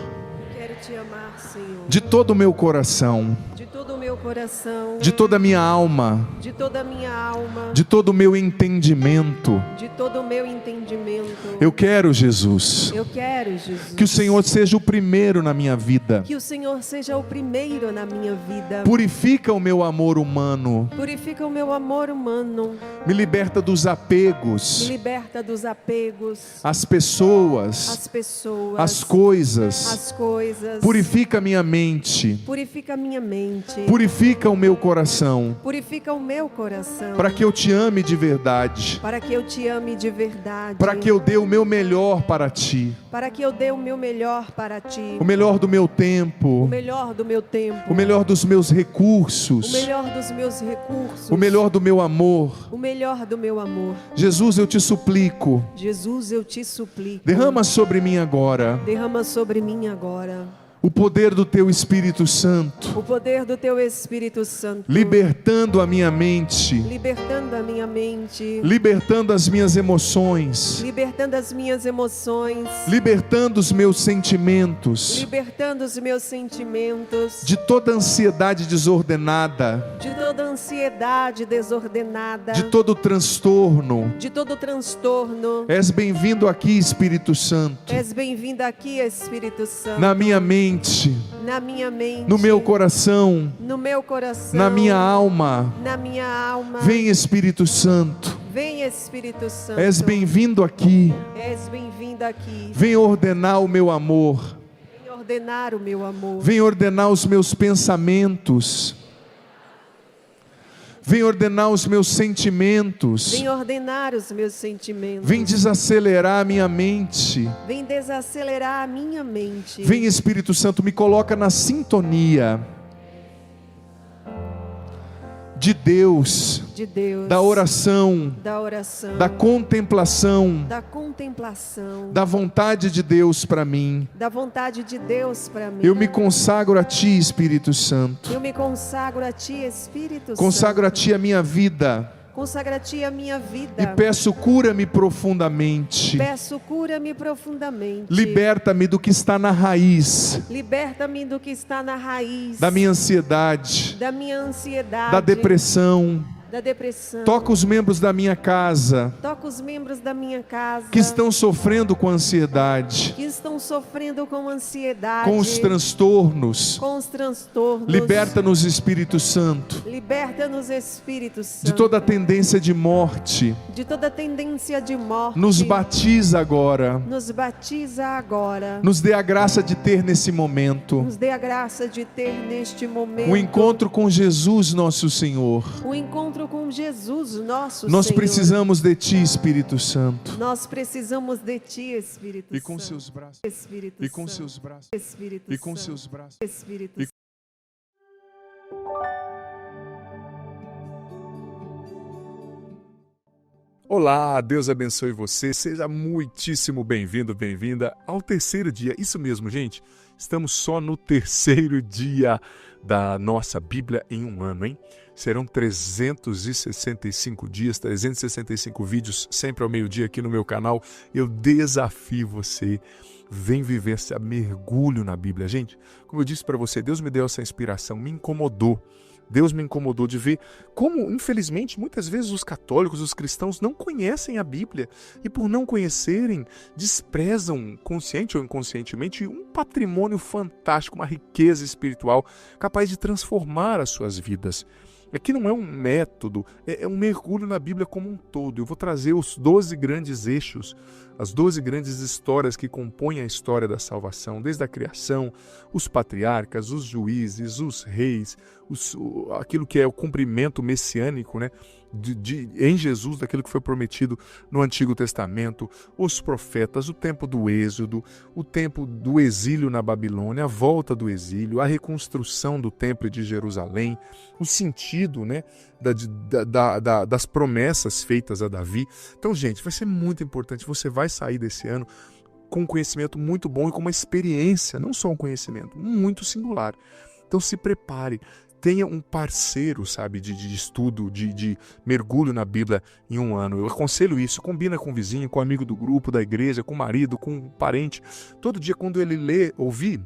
Quero te amar, Senhor. De todo o meu coração. De todo o meu coração. De toda a minha alma. De toda a minha alma. De todo o meu entendimento. De todo o meu entendimento. Eu quero, Jesus. Eu quero, Jesus. Que o Senhor seja o primeiro na minha vida. Que o Senhor seja o primeiro na minha vida. Purifica o meu amor humano. Purifica o meu amor humano. Me liberta dos apegos. Me liberta dos apegos. As pessoas. As pessoas. As coisas. As coisas. Purifica minha mente. Purifica minha mente. Purifica o meu coração. Purifica o meu coração. Para que eu te ame de verdade. Para que eu te ame de verdade. Para que eu dê o meu melhor para ti. Para que eu dê o meu melhor para ti. O melhor do meu tempo. O melhor do meu tempo. O melhor dos meus recursos. O melhor dos meus recursos. O melhor do meu amor. O melhor do meu amor. Jesus, eu te suplico. Jesus, eu te suplico. Derrama sobre mim agora. Derrama sobre mim agora. O poder do teu Espírito Santo. O poder do teu Espírito Santo. Libertando a minha mente. Libertando a minha mente. Libertando as minhas emoções. Libertando as minhas emoções. Libertando os meus sentimentos. Libertando os meus sentimentos. De toda ansiedade desordenada. De toda ansiedade desordenada. De todo transtorno. De todo transtorno. És bem-vindo aqui, Espírito Santo. És bem-vindo aqui, Espírito Santo. Na minha mente. Na minha mente. No meu coração. No meu coração. Na minha alma. Na minha alma. Vem, Espírito Santo. Vem, Espírito Santo. És bem-vindo aqui. És bem-vindo aqui. Vem ordenar o meu amor. Vem ordenar o meu amor. Vem ordenar os meus pensamentos. Vem ordenar os meus sentimentos. Vem ordenar os meus sentimentos. Vem desacelerar a minha mente. Vem desacelerar a minha mente. Vem, Espírito Santo, me coloca na sintonia de Deus, da oração, da contemplação, da vontade de Deus para mim. Eu me consagro a Ti, Espírito Santo. Eu me consagro a Ti, Espírito Santo. Consagro a Ti a minha vida. Consagra a Ti a minha vida. E peço, cura-me profundamente. Peço, cura-me profundamente. Liberta-me do que está na raiz. Liberta-me do que está na raiz. Da minha ansiedade. Da minha ansiedade. Da depressão. Da depressão. Toca os membros da minha casa. Toca os membros da minha casa. Que estão sofrendo com ansiedade. Que estão sofrendo com ansiedade. Com os transtornos. Com os transtornos. Liberta-nos, Espírito Santo. Liberta-nos, Espírito Santo. De toda tendência de morte. De toda tendência de morte. Nos batiza agora. Nos batiza agora. Nos dê a graça de ter nesse momento. Nos dê a graça de ter neste momento. O encontro com Jesus, nosso Senhor. O encontro com Jesus, nosso Nós Senhor. precisamos de Ti, Espírito Santo. Nós precisamos de Ti, Espírito Santo. E com seus braços. Espírito E com Santo. seus braços. Espírito E com Santo. seus braços. Espírito E... Santo. Olá, Deus abençoe você, seja muitíssimo bem-vindo, bem-vinda ao terceiro dia. Isso mesmo, gente, estamos só no terceiro dia da nossa Bíblia em um ano, hein? Serão 365 dias, 365 vídeos, sempre ao meio-dia aqui no meu canal. Eu desafio você, vem viver esse mergulho na Bíblia. Gente, como eu disse para você, Deus me deu essa inspiração, me incomodou. Deus me incomodou de ver como, infelizmente, muitas vezes os católicos, os cristãos não conhecem a Bíblia e, por não conhecerem, desprezam, consciente ou inconscientemente, um patrimônio fantástico, uma riqueza espiritual capaz de transformar as suas vidas. Aqui não é um método, é um mergulho na Bíblia como um todo. Eu vou trazer os 12 grandes eixos, as 12 grandes histórias que compõem a história da salvação, desde a criação, os patriarcas, os juízes, os reis, aquilo que é o cumprimento messiânico, né? Em Jesus, daquilo que foi prometido no Antigo Testamento, os profetas, o tempo do Êxodo, o tempo do exílio na Babilônia, a volta do exílio, a reconstrução do templo de Jerusalém, o sentido, né, das promessas feitas a Davi. Então, gente, vai ser muito importante. Você vai sair desse ano com um conhecimento muito bom e com uma experiência, não só um conhecimento, muito singular. Então, se prepare. Tenha um parceiro, sabe, de estudo, de mergulho na Bíblia em um ano. Eu aconselho isso, combina com o vizinho, com o amigo do grupo, da igreja, com o marido, com o parente. Todo dia, quando ele ouvir,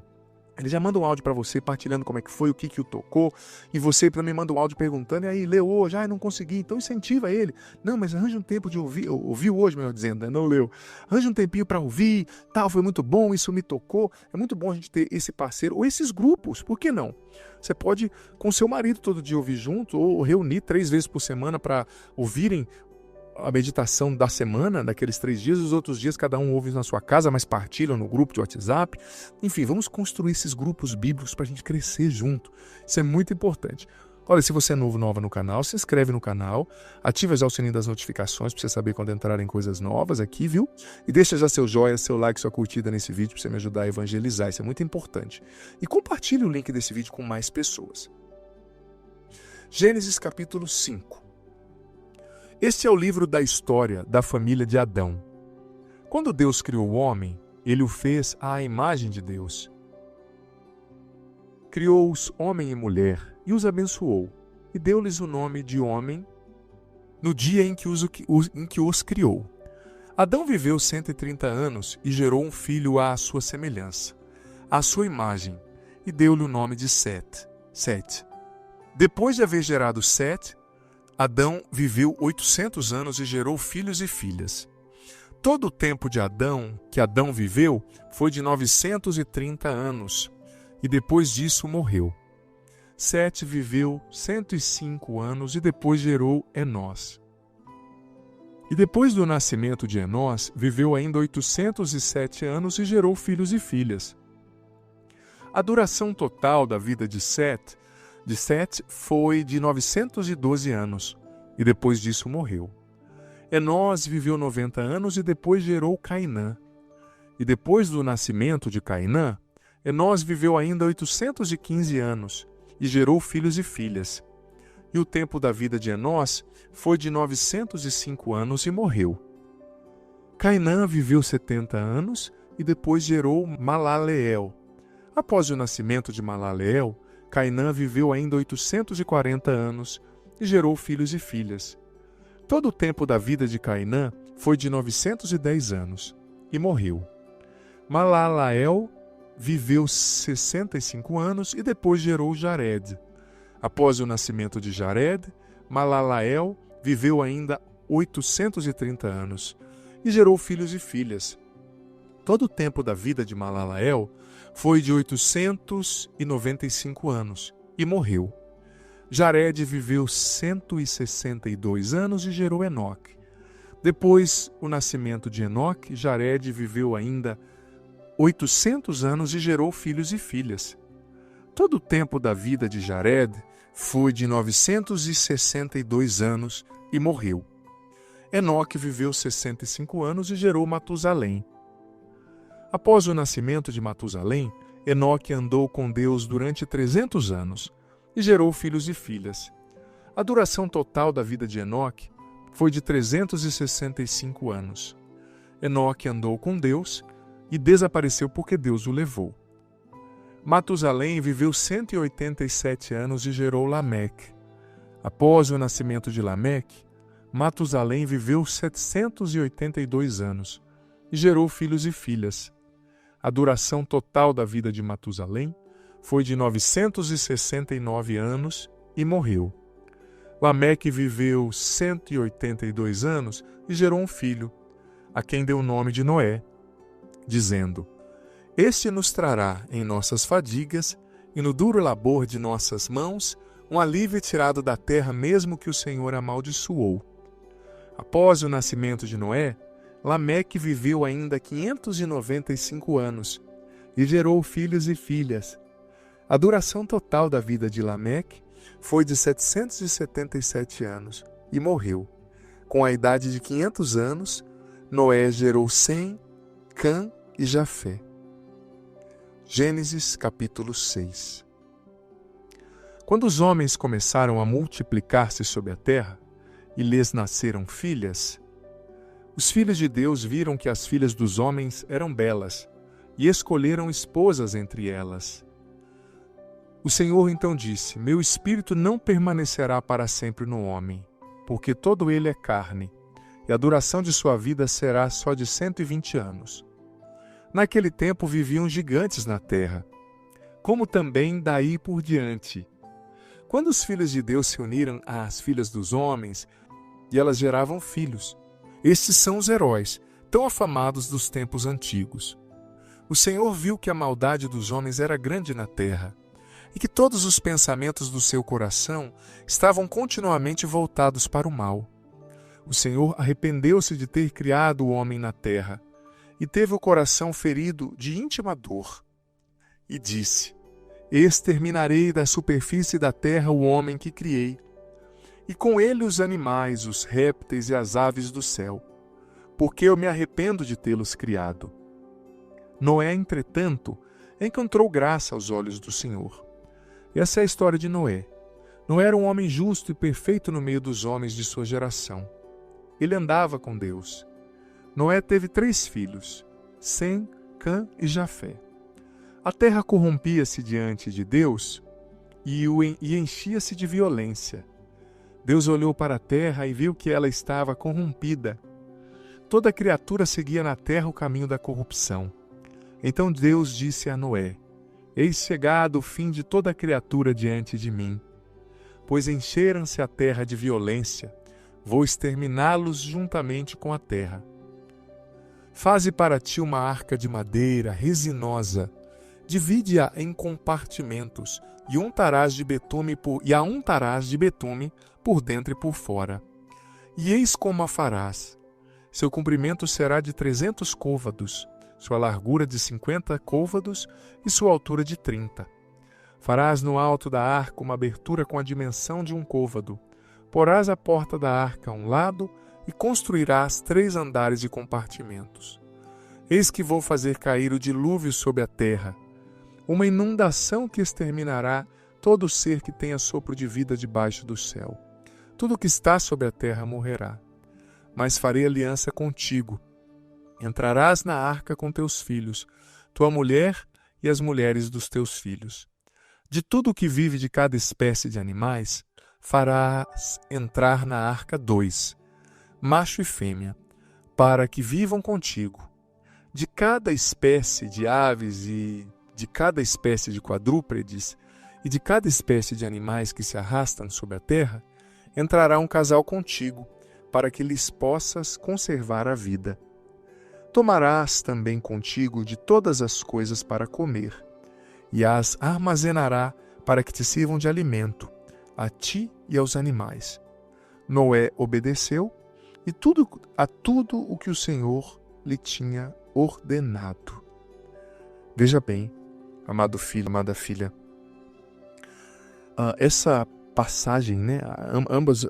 ele já manda um áudio para você, partilhando como é que foi, o que o tocou, e você também manda um áudio perguntando, e aí, leu hoje? Não consegui, então incentiva ele. Não, mas arranja um tempo de ouvir, ouviu hoje, melhor dizendo, né? Não leu. Arranja um tempinho para ouvir, tal, foi muito bom, isso me tocou. É muito bom a gente ter esse parceiro, ou esses grupos, por que não? Você pode, com seu marido, todo dia ouvir junto, ou reunir 3 vezes por semana para ouvirem a meditação da semana, daqueles 3 dias, os outros dias cada um ouve na sua casa, mas partilham no grupo de WhatsApp. Enfim, vamos construir esses grupos bíblicos para a gente crescer junto. Isso é muito importante. Olha, se você é nova no canal, se inscreve no canal, ativa já o sininho das notificações para você saber quando entrarem coisas novas aqui, viu? E deixa já seu joinha, seu like, sua curtida nesse vídeo para você me ajudar a evangelizar, isso é muito importante. E compartilhe o link desse vídeo com mais pessoas. Gênesis capítulo 5. Este é o livro da história da família de Adão. Quando Deus criou o homem, ele o fez à imagem de Deus. Criou-os homem e mulher e os abençoou, e deu-lhes o nome de homem no dia em que os criou. Adão viveu 130 anos e gerou um filho à sua semelhança, à sua imagem, e deu-lhe o nome de Sete. Depois de haver gerado Sete, Adão viveu 800 anos e gerou filhos e filhas. Todo o tempo que Adão viveu foi de 930 anos, e depois disso morreu. Sete viveu 105 anos e depois gerou Enós. E depois do nascimento de Enós, viveu ainda 807 anos e gerou filhos e filhas. A duração total da vida de Sete foi de 912 anos, e depois disso morreu. Enós viveu 90 anos e depois gerou Cainã. E depois do nascimento de Cainã, Enós viveu ainda 815 anos, e gerou filhos e filhas. E o tempo da vida de Enós foi de 905 anos e morreu. Cainã viveu 70 anos e depois gerou Malaleel. Após o nascimento de Malaleel, Cainã viveu ainda 840 anos e gerou filhos e filhas. Todo o tempo da vida de Cainã foi de 910 anos e morreu. Malaleel viveu 65 anos e depois gerou Jared. Após o nascimento de Jared, Malaleel viveu ainda 830 anos e gerou filhos e filhas. Todo o tempo da vida de Malaleel foi de 895 anos e morreu. Jared viveu 162 anos e gerou Enoque. Depois do nascimento de Enoque, Jared viveu ainda 800 anos e gerou filhos e filhas. Todo o tempo da vida de Jared foi de 962 anos e morreu. Enoque viveu 65 anos e gerou Matusalém. Após o nascimento de Matusalém, Enoque andou com Deus durante 300 anos e gerou filhos e filhas. A duração total da vida de Enoque foi de 365 anos. Enoque andou com Deus e desapareceu porque Deus o levou. Matusalém viveu 187 anos e gerou Lameque. Após o nascimento de Lameque, Matusalém viveu 782 anos e gerou filhos e filhas. A duração total da vida de Matusalém foi de 969 anos e morreu. Lameque viveu 182 anos e gerou um filho, a quem deu o nome de Noé, dizendo: Este nos trará em nossas fadigas e no duro labor de nossas mãos um alívio tirado da terra mesmo que o Senhor amaldiçoou. Após o nascimento de Noé, Lameque viveu ainda 595 anos e gerou filhos e filhas. A duração total da vida de Lameque foi de 777 anos e morreu. Com a idade de 500 anos, Noé gerou Sem, Cã e Jafé. Gênesis capítulo 6. Quando os homens começaram a multiplicar-se sobre a terra e lhes nasceram filhas, os filhos de Deus viram que as filhas dos homens eram belas e escolheram esposas entre elas. O Senhor então disse: Meu espírito não permanecerá para sempre no homem, porque todo ele é carne, e a duração de sua vida será só de 120 anos. Naquele tempo viviam gigantes na terra, como também daí por diante. Quando os filhos de Deus se uniram às filhas dos homens, e elas geravam filhos, estes são os heróis, tão afamados dos tempos antigos. O Senhor viu que a maldade dos homens era grande na terra, e que todos os pensamentos do seu coração estavam continuamente voltados para o mal. O Senhor arrependeu-se de ter criado o homem na terra, e teve o coração ferido de íntima dor. E disse: Exterminarei da superfície da terra o homem que criei, e com ele os animais, os répteis e as aves do céu, porque eu me arrependo de tê-los criado. Noé, entretanto, encontrou graça aos olhos do Senhor. Essa é a história de Noé. Noé era um homem justo e perfeito no meio dos homens de sua geração. Ele andava com Deus. Noé teve 3 filhos, Sem, Cã e Jafé. A terra corrompia-se diante de Deus e enchia-se de violência. Deus olhou para a terra e viu que ela estava corrompida. Toda criatura seguia na terra o caminho da corrupção. Então Deus disse a Noé: Eis chegado o fim de toda criatura diante de mim, pois encheram-se a terra de violência, vou exterminá-los juntamente com a terra. Faze para ti uma arca de madeira resinosa, divide-a em compartimentos, e a untarás de betume por dentro e por fora. E eis como a farás. Seu comprimento será de 300 côvados, sua largura de 50 côvados e sua altura de 30. Farás no alto da arca uma abertura com a dimensão de 1 côvado. Porás a porta da arca a um lado e construirás 3 andares de compartimentos. Eis que vou fazer cair o dilúvio sobre a terra, uma inundação que exterminará todo ser que tenha sopro de vida debaixo do céu. Tudo o que está sobre a terra morrerá. Mas farei aliança contigo. Entrarás na arca com teus filhos, tua mulher e as mulheres dos teus filhos. De tudo o que vive de cada espécie de animais, farás entrar na arca 2, macho e fêmea, para que vivam contigo. De cada espécie de aves e de cada espécie de quadrúpedes e de cada espécie de animais que se arrastam sobre a terra, entrará um casal contigo, para que lhes possas conservar a vida. Tomarás também contigo de todas as coisas para comer, e as armazenará para que te sirvam de alimento, a ti e aos animais. Noé obedeceu a tudo o que o Senhor lhe tinha ordenado. Veja bem, amado filho, amada filha, essa passagem, né, ambos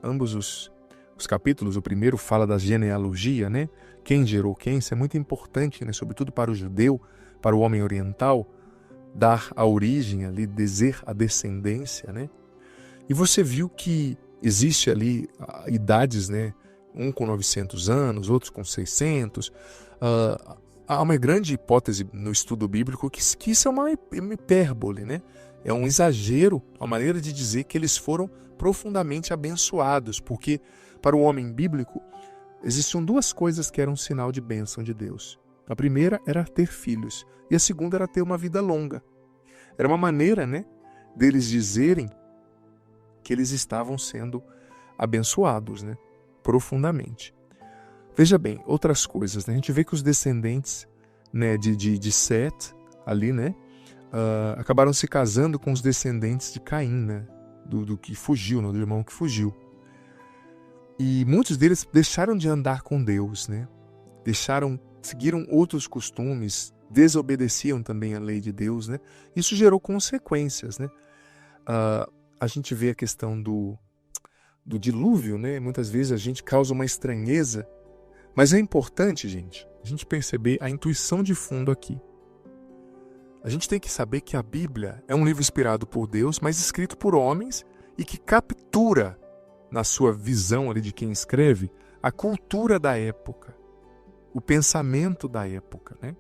os capítulos, o primeiro fala da genealogia, né, quem gerou quem, isso é muito importante, né, sobretudo para o judeu, para o homem oriental, dar a origem ali, dizer a descendência, né, e você viu que existe ali idades, né, um com 900 anos, outros com 600, há uma grande hipótese no estudo bíblico que isso é uma hipérbole, né? É um exagero, uma maneira de dizer que eles foram profundamente abençoados, porque para o homem bíblico existiam 2 coisas que eram um sinal de bênção de Deus. A primeira era ter filhos e a segunda era ter uma vida longa. Era uma maneira, né, deles dizerem que eles estavam sendo abençoados, né, profundamente. Veja bem, outras coisas, né? A gente vê que os descendentes, né, de Sete, ali, né, acabaram se casando com os descendentes de Caim, né? do que fugiu, do irmão que fugiu. E muitos deles deixaram de andar com Deus, né? Seguiram outros costumes, desobedeciam também a lei de Deus, né? Isso gerou consequências, né? A gente vê a questão do dilúvio, né? Muitas vezes a gente causa uma estranheza, mas é importante, gente, a gente perceber a intuição de fundo aqui. A gente tem que saber que a Bíblia é um livro inspirado por Deus, mas escrito por homens e que captura, na sua visão ali de quem escreve, a cultura da época, o pensamento da época, né?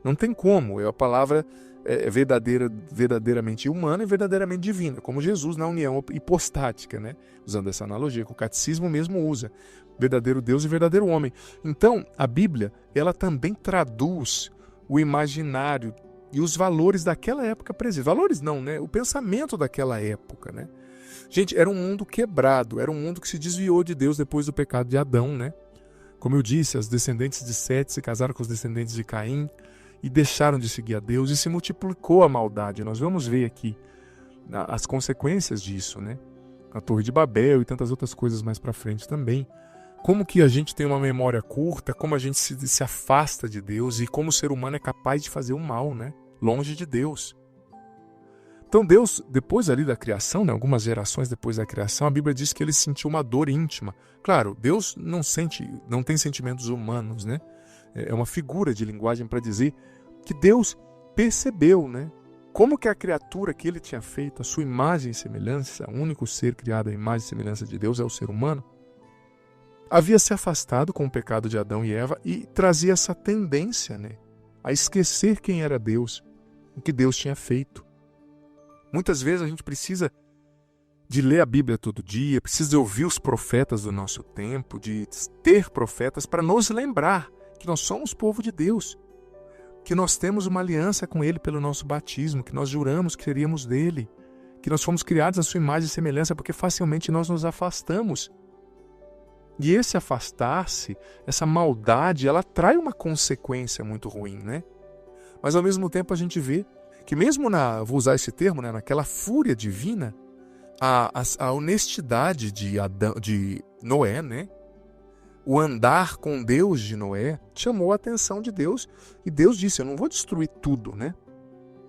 Não tem como, a palavra é verdadeiramente humana e verdadeiramente divina, como Jesus na união hipostática, né? Usando essa analogia que o catecismo mesmo usa, verdadeiro Deus e verdadeiro homem. Então, a Bíblia, ela também traduz o imaginário e os valores daquela época presentes. Valores não, né? O pensamento daquela época, né? Gente, era um mundo quebrado, era um mundo que se desviou de Deus depois do pecado de Adão, né? Como eu disse, os descendentes de Sete se casaram com os descendentes de Caim e deixaram de seguir a Deus e se multiplicou a maldade. Nós vamos ver aqui as consequências disso, né? A Torre de Babel e tantas outras coisas mais para frente também. Como que a gente tem uma memória curta, como a gente se afasta de Deus e como o ser humano é capaz de fazer o mal, né? Longe de Deus. Então Deus, depois ali da criação, né, algumas gerações depois da criação, a Bíblia diz que ele sentiu uma dor íntima. Claro, Deus não tem sentimentos humanos, né? É uma figura de linguagem para dizer que Deus percebeu, né? Como que a criatura que ele tinha feito, a sua imagem e semelhança, o único ser criado à imagem e semelhança de Deus é o ser humano, havia se afastado com o pecado de Adão e Eva e trazia essa tendência, né, a esquecer quem era Deus, o que Deus tinha feito. Muitas vezes a gente precisa de ler a Bíblia todo dia, precisa ouvir os profetas do nosso tempo, de ter profetas para nos lembrar que nós somos povo de Deus, que nós temos uma aliança com Ele pelo nosso batismo, que nós juramos que seríamos dele, que nós fomos criados à sua imagem e semelhança, porque facilmente nós nos afastamos. E esse afastar-se, essa maldade, ela traz uma consequência muito ruim, né? Mas ao mesmo tempo a gente vê que mesmo vou usar esse termo, né, naquela fúria divina, a honestidade de Noé, né? O andar com Deus de Noé chamou a atenção de Deus e Deus disse, eu não vou destruir tudo, né?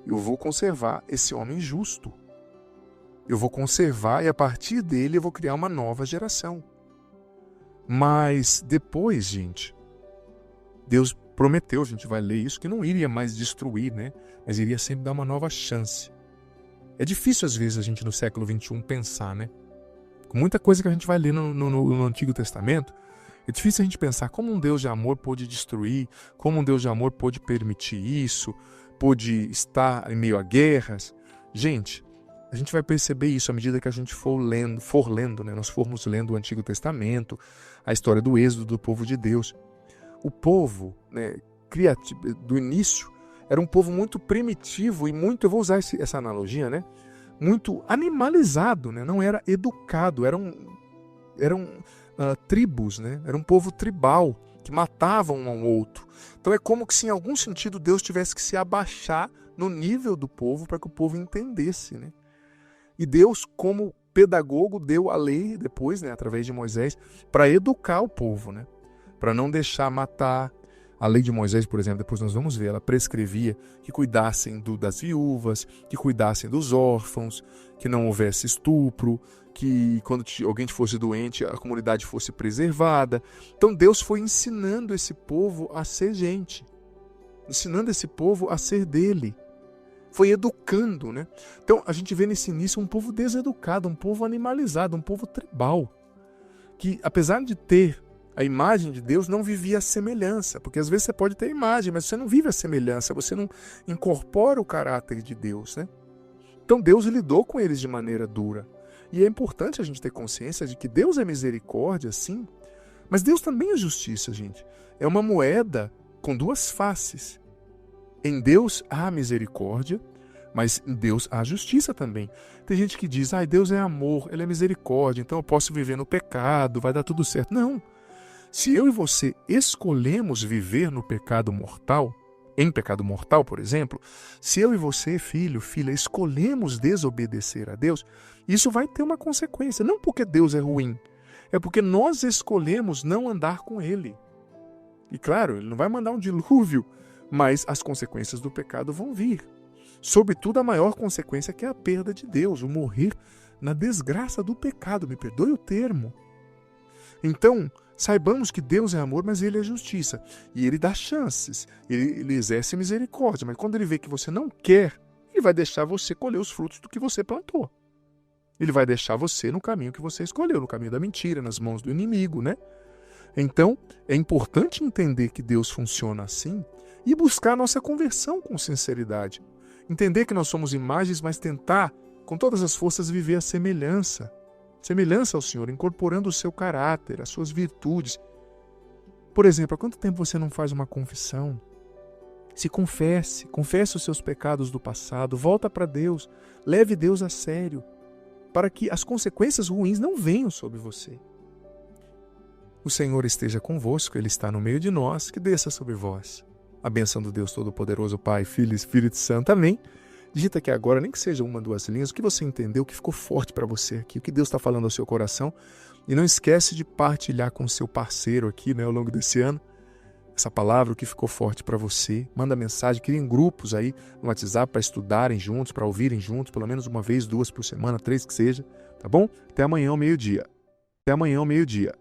Eu vou conservar esse homem justo. Eu vou conservar e a partir dele eu vou criar uma nova geração. Mas depois, gente, Deus prometeu, a gente vai ler isso, que não iria mais destruir, né? Mas iria sempre dar uma nova chance. É difícil às vezes a gente no século XXI pensar, né? Com muita coisa que a gente vai ler no Antigo Testamento, é difícil a gente pensar como um Deus de amor pôde destruir, como um Deus de amor pôde permitir isso, pôde estar em meio a guerras. Gente, a gente vai perceber isso à medida que a gente for lendo, né? Nós formos lendo o Antigo Testamento, a história do êxodo do povo de Deus. O povo, né, do início, era um povo muito primitivo e muito, eu vou usar essa analogia, né? Muito animalizado, né? Não era educado, eram tribos, né? Era um povo tribal, que matavam um ao outro. Então é como que se em algum sentido Deus tivesse que se abaixar no nível do povo para que o povo entendesse, né? E Deus, como pedagogo, deu a lei depois, né, através de Moisés, para educar o povo, né? Para não deixar matar. A lei de Moisés, por exemplo, depois nós vamos ver, ela prescrevia que cuidassem das viúvas, que cuidassem dos órfãos, que não houvesse estupro, que quando alguém fosse doente, a comunidade fosse preservada. Então Deus foi ensinando esse povo a ser gente, ensinando esse povo a ser dele. Foi educando, né? Então a gente vê nesse início um povo deseducado, um povo animalizado, um povo tribal, que apesar de ter a imagem de Deus, não vivia a semelhança, porque às vezes você pode ter a imagem, mas você não vive a semelhança, você não incorpora o caráter de Deus, né? Então Deus lidou com eles de maneira dura. E é importante a gente ter consciência de que Deus é misericórdia, sim, mas Deus também é justiça, gente. É uma moeda com duas faces. Em Deus há misericórdia, mas em Deus há justiça também. Tem gente que diz, Deus é amor, Ele é misericórdia, então eu posso viver no pecado, vai dar tudo certo. Não. Se eu e você escolhemos viver no pecado mortal, em pecado mortal, por exemplo, se eu e você, filho, filha, escolhemos desobedecer a Deus, Isso vai ter uma consequência, não porque Deus é ruim, é porque nós escolhemos não andar com Ele. E claro, Ele não vai mandar um dilúvio, mas as consequências do pecado vão vir. Sobretudo a maior consequência, que é a perda de Deus, o morrer na desgraça do pecado, me perdoe o termo. Então, saibamos que Deus é amor, mas Ele é justiça. E Ele dá chances, Ele exerce misericórdia, mas quando Ele vê que você não quer, Ele vai deixar você colher os frutos do que você plantou. Ele vai deixar você no caminho que você escolheu, no caminho da mentira, nas mãos do inimigo, né? Então, é importante entender que Deus funciona assim e buscar a nossa conversão com sinceridade. Entender que nós somos imagens, mas tentar, com todas as forças, viver a semelhança. Semelhança ao Senhor, incorporando o seu caráter, as suas virtudes. Por exemplo, há quanto tempo você não faz uma confissão? Se confesse os seus pecados do passado, volta para Deus, leve Deus a sério, para que as consequências ruins não venham sobre você. O Senhor esteja convosco, Ele está no meio de nós, que desça sobre vós a bênção do Deus Todo-Poderoso, Pai, Filho e Espírito Santo. Amém. Digita aqui agora, nem que seja uma, duas linhas, o que você entendeu, o que ficou forte para você aqui, o que Deus está falando ao seu coração. E não esquece de partilhar com o seu parceiro aqui, né, ao longo desse ano, essa palavra, o que ficou forte para você. Manda mensagem, criem grupos aí no WhatsApp para estudarem juntos, para ouvirem juntos, pelo menos uma vez, 2 por semana, 3 que seja, tá bom? Até amanhã ao meio-dia. Até amanhã ao meio-dia.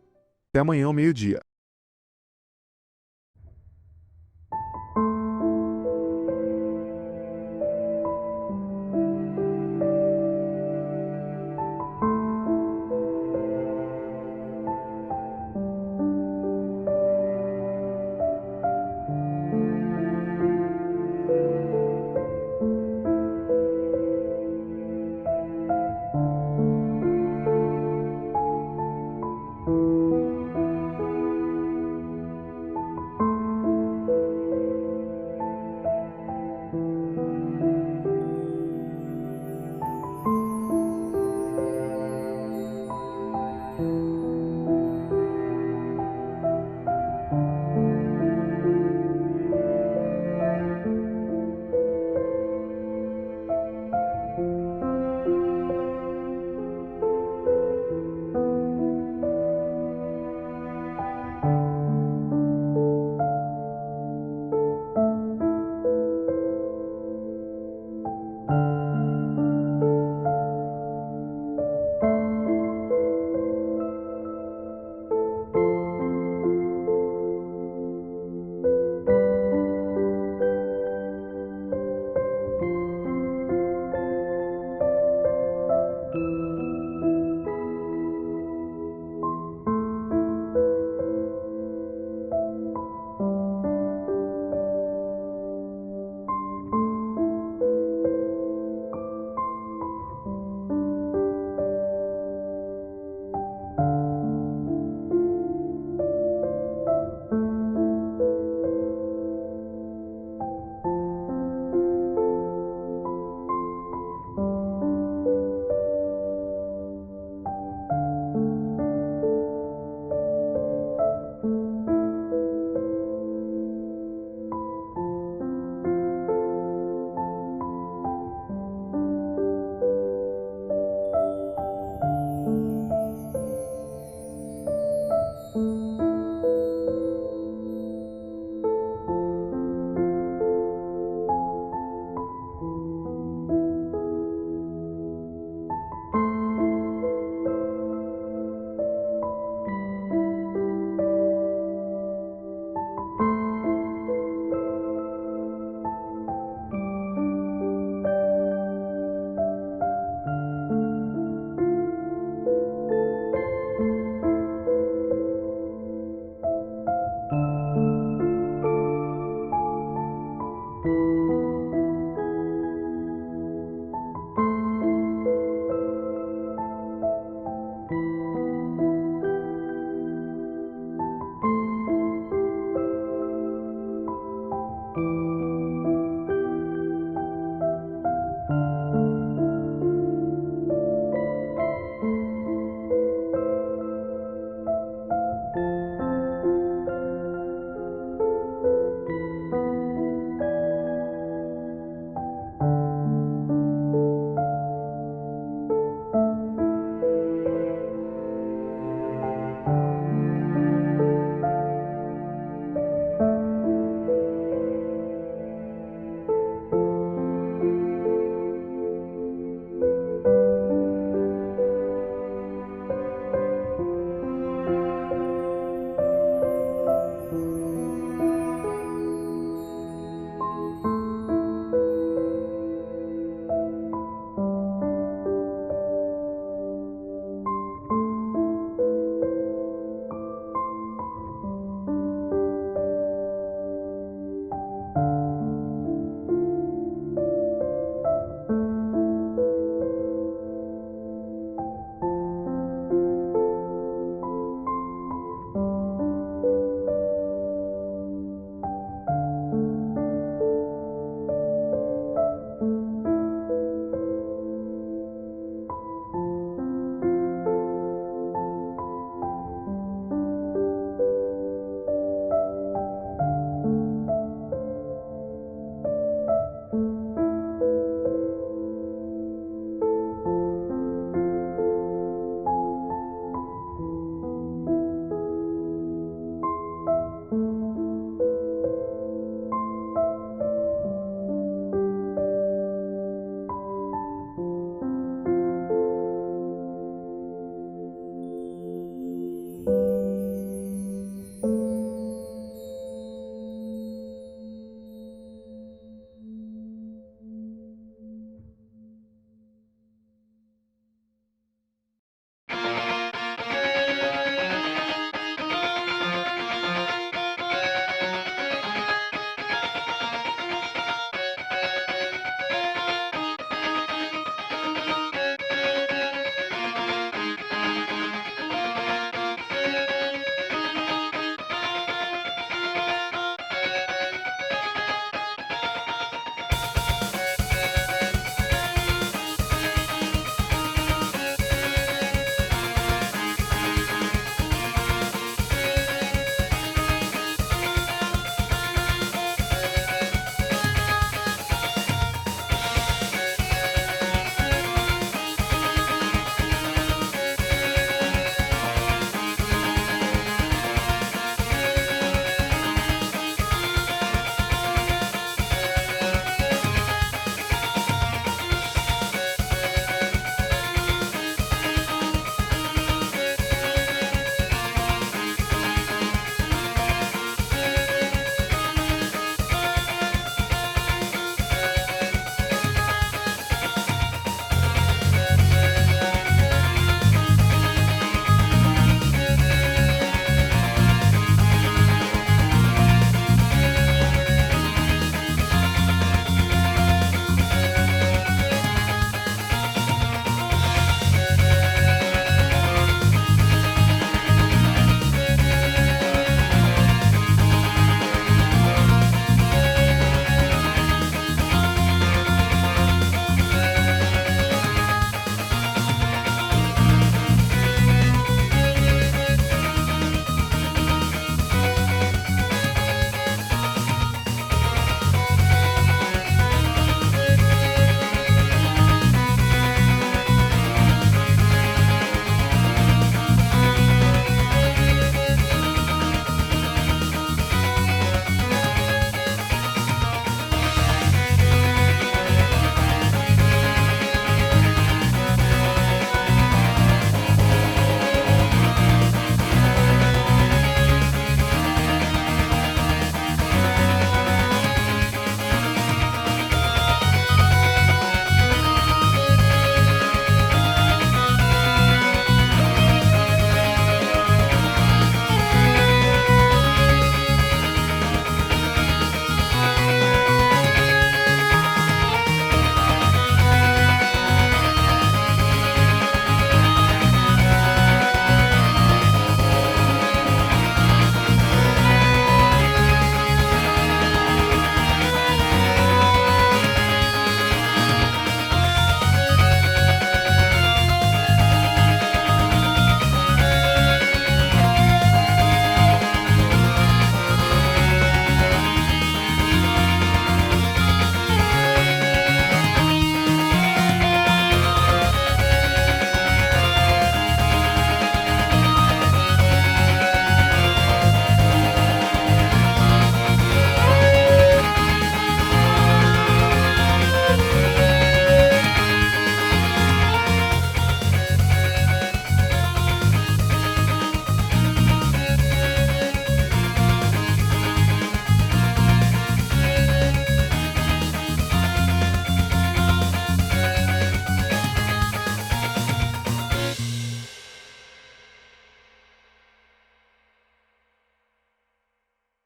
Até amanhã ao meio-dia.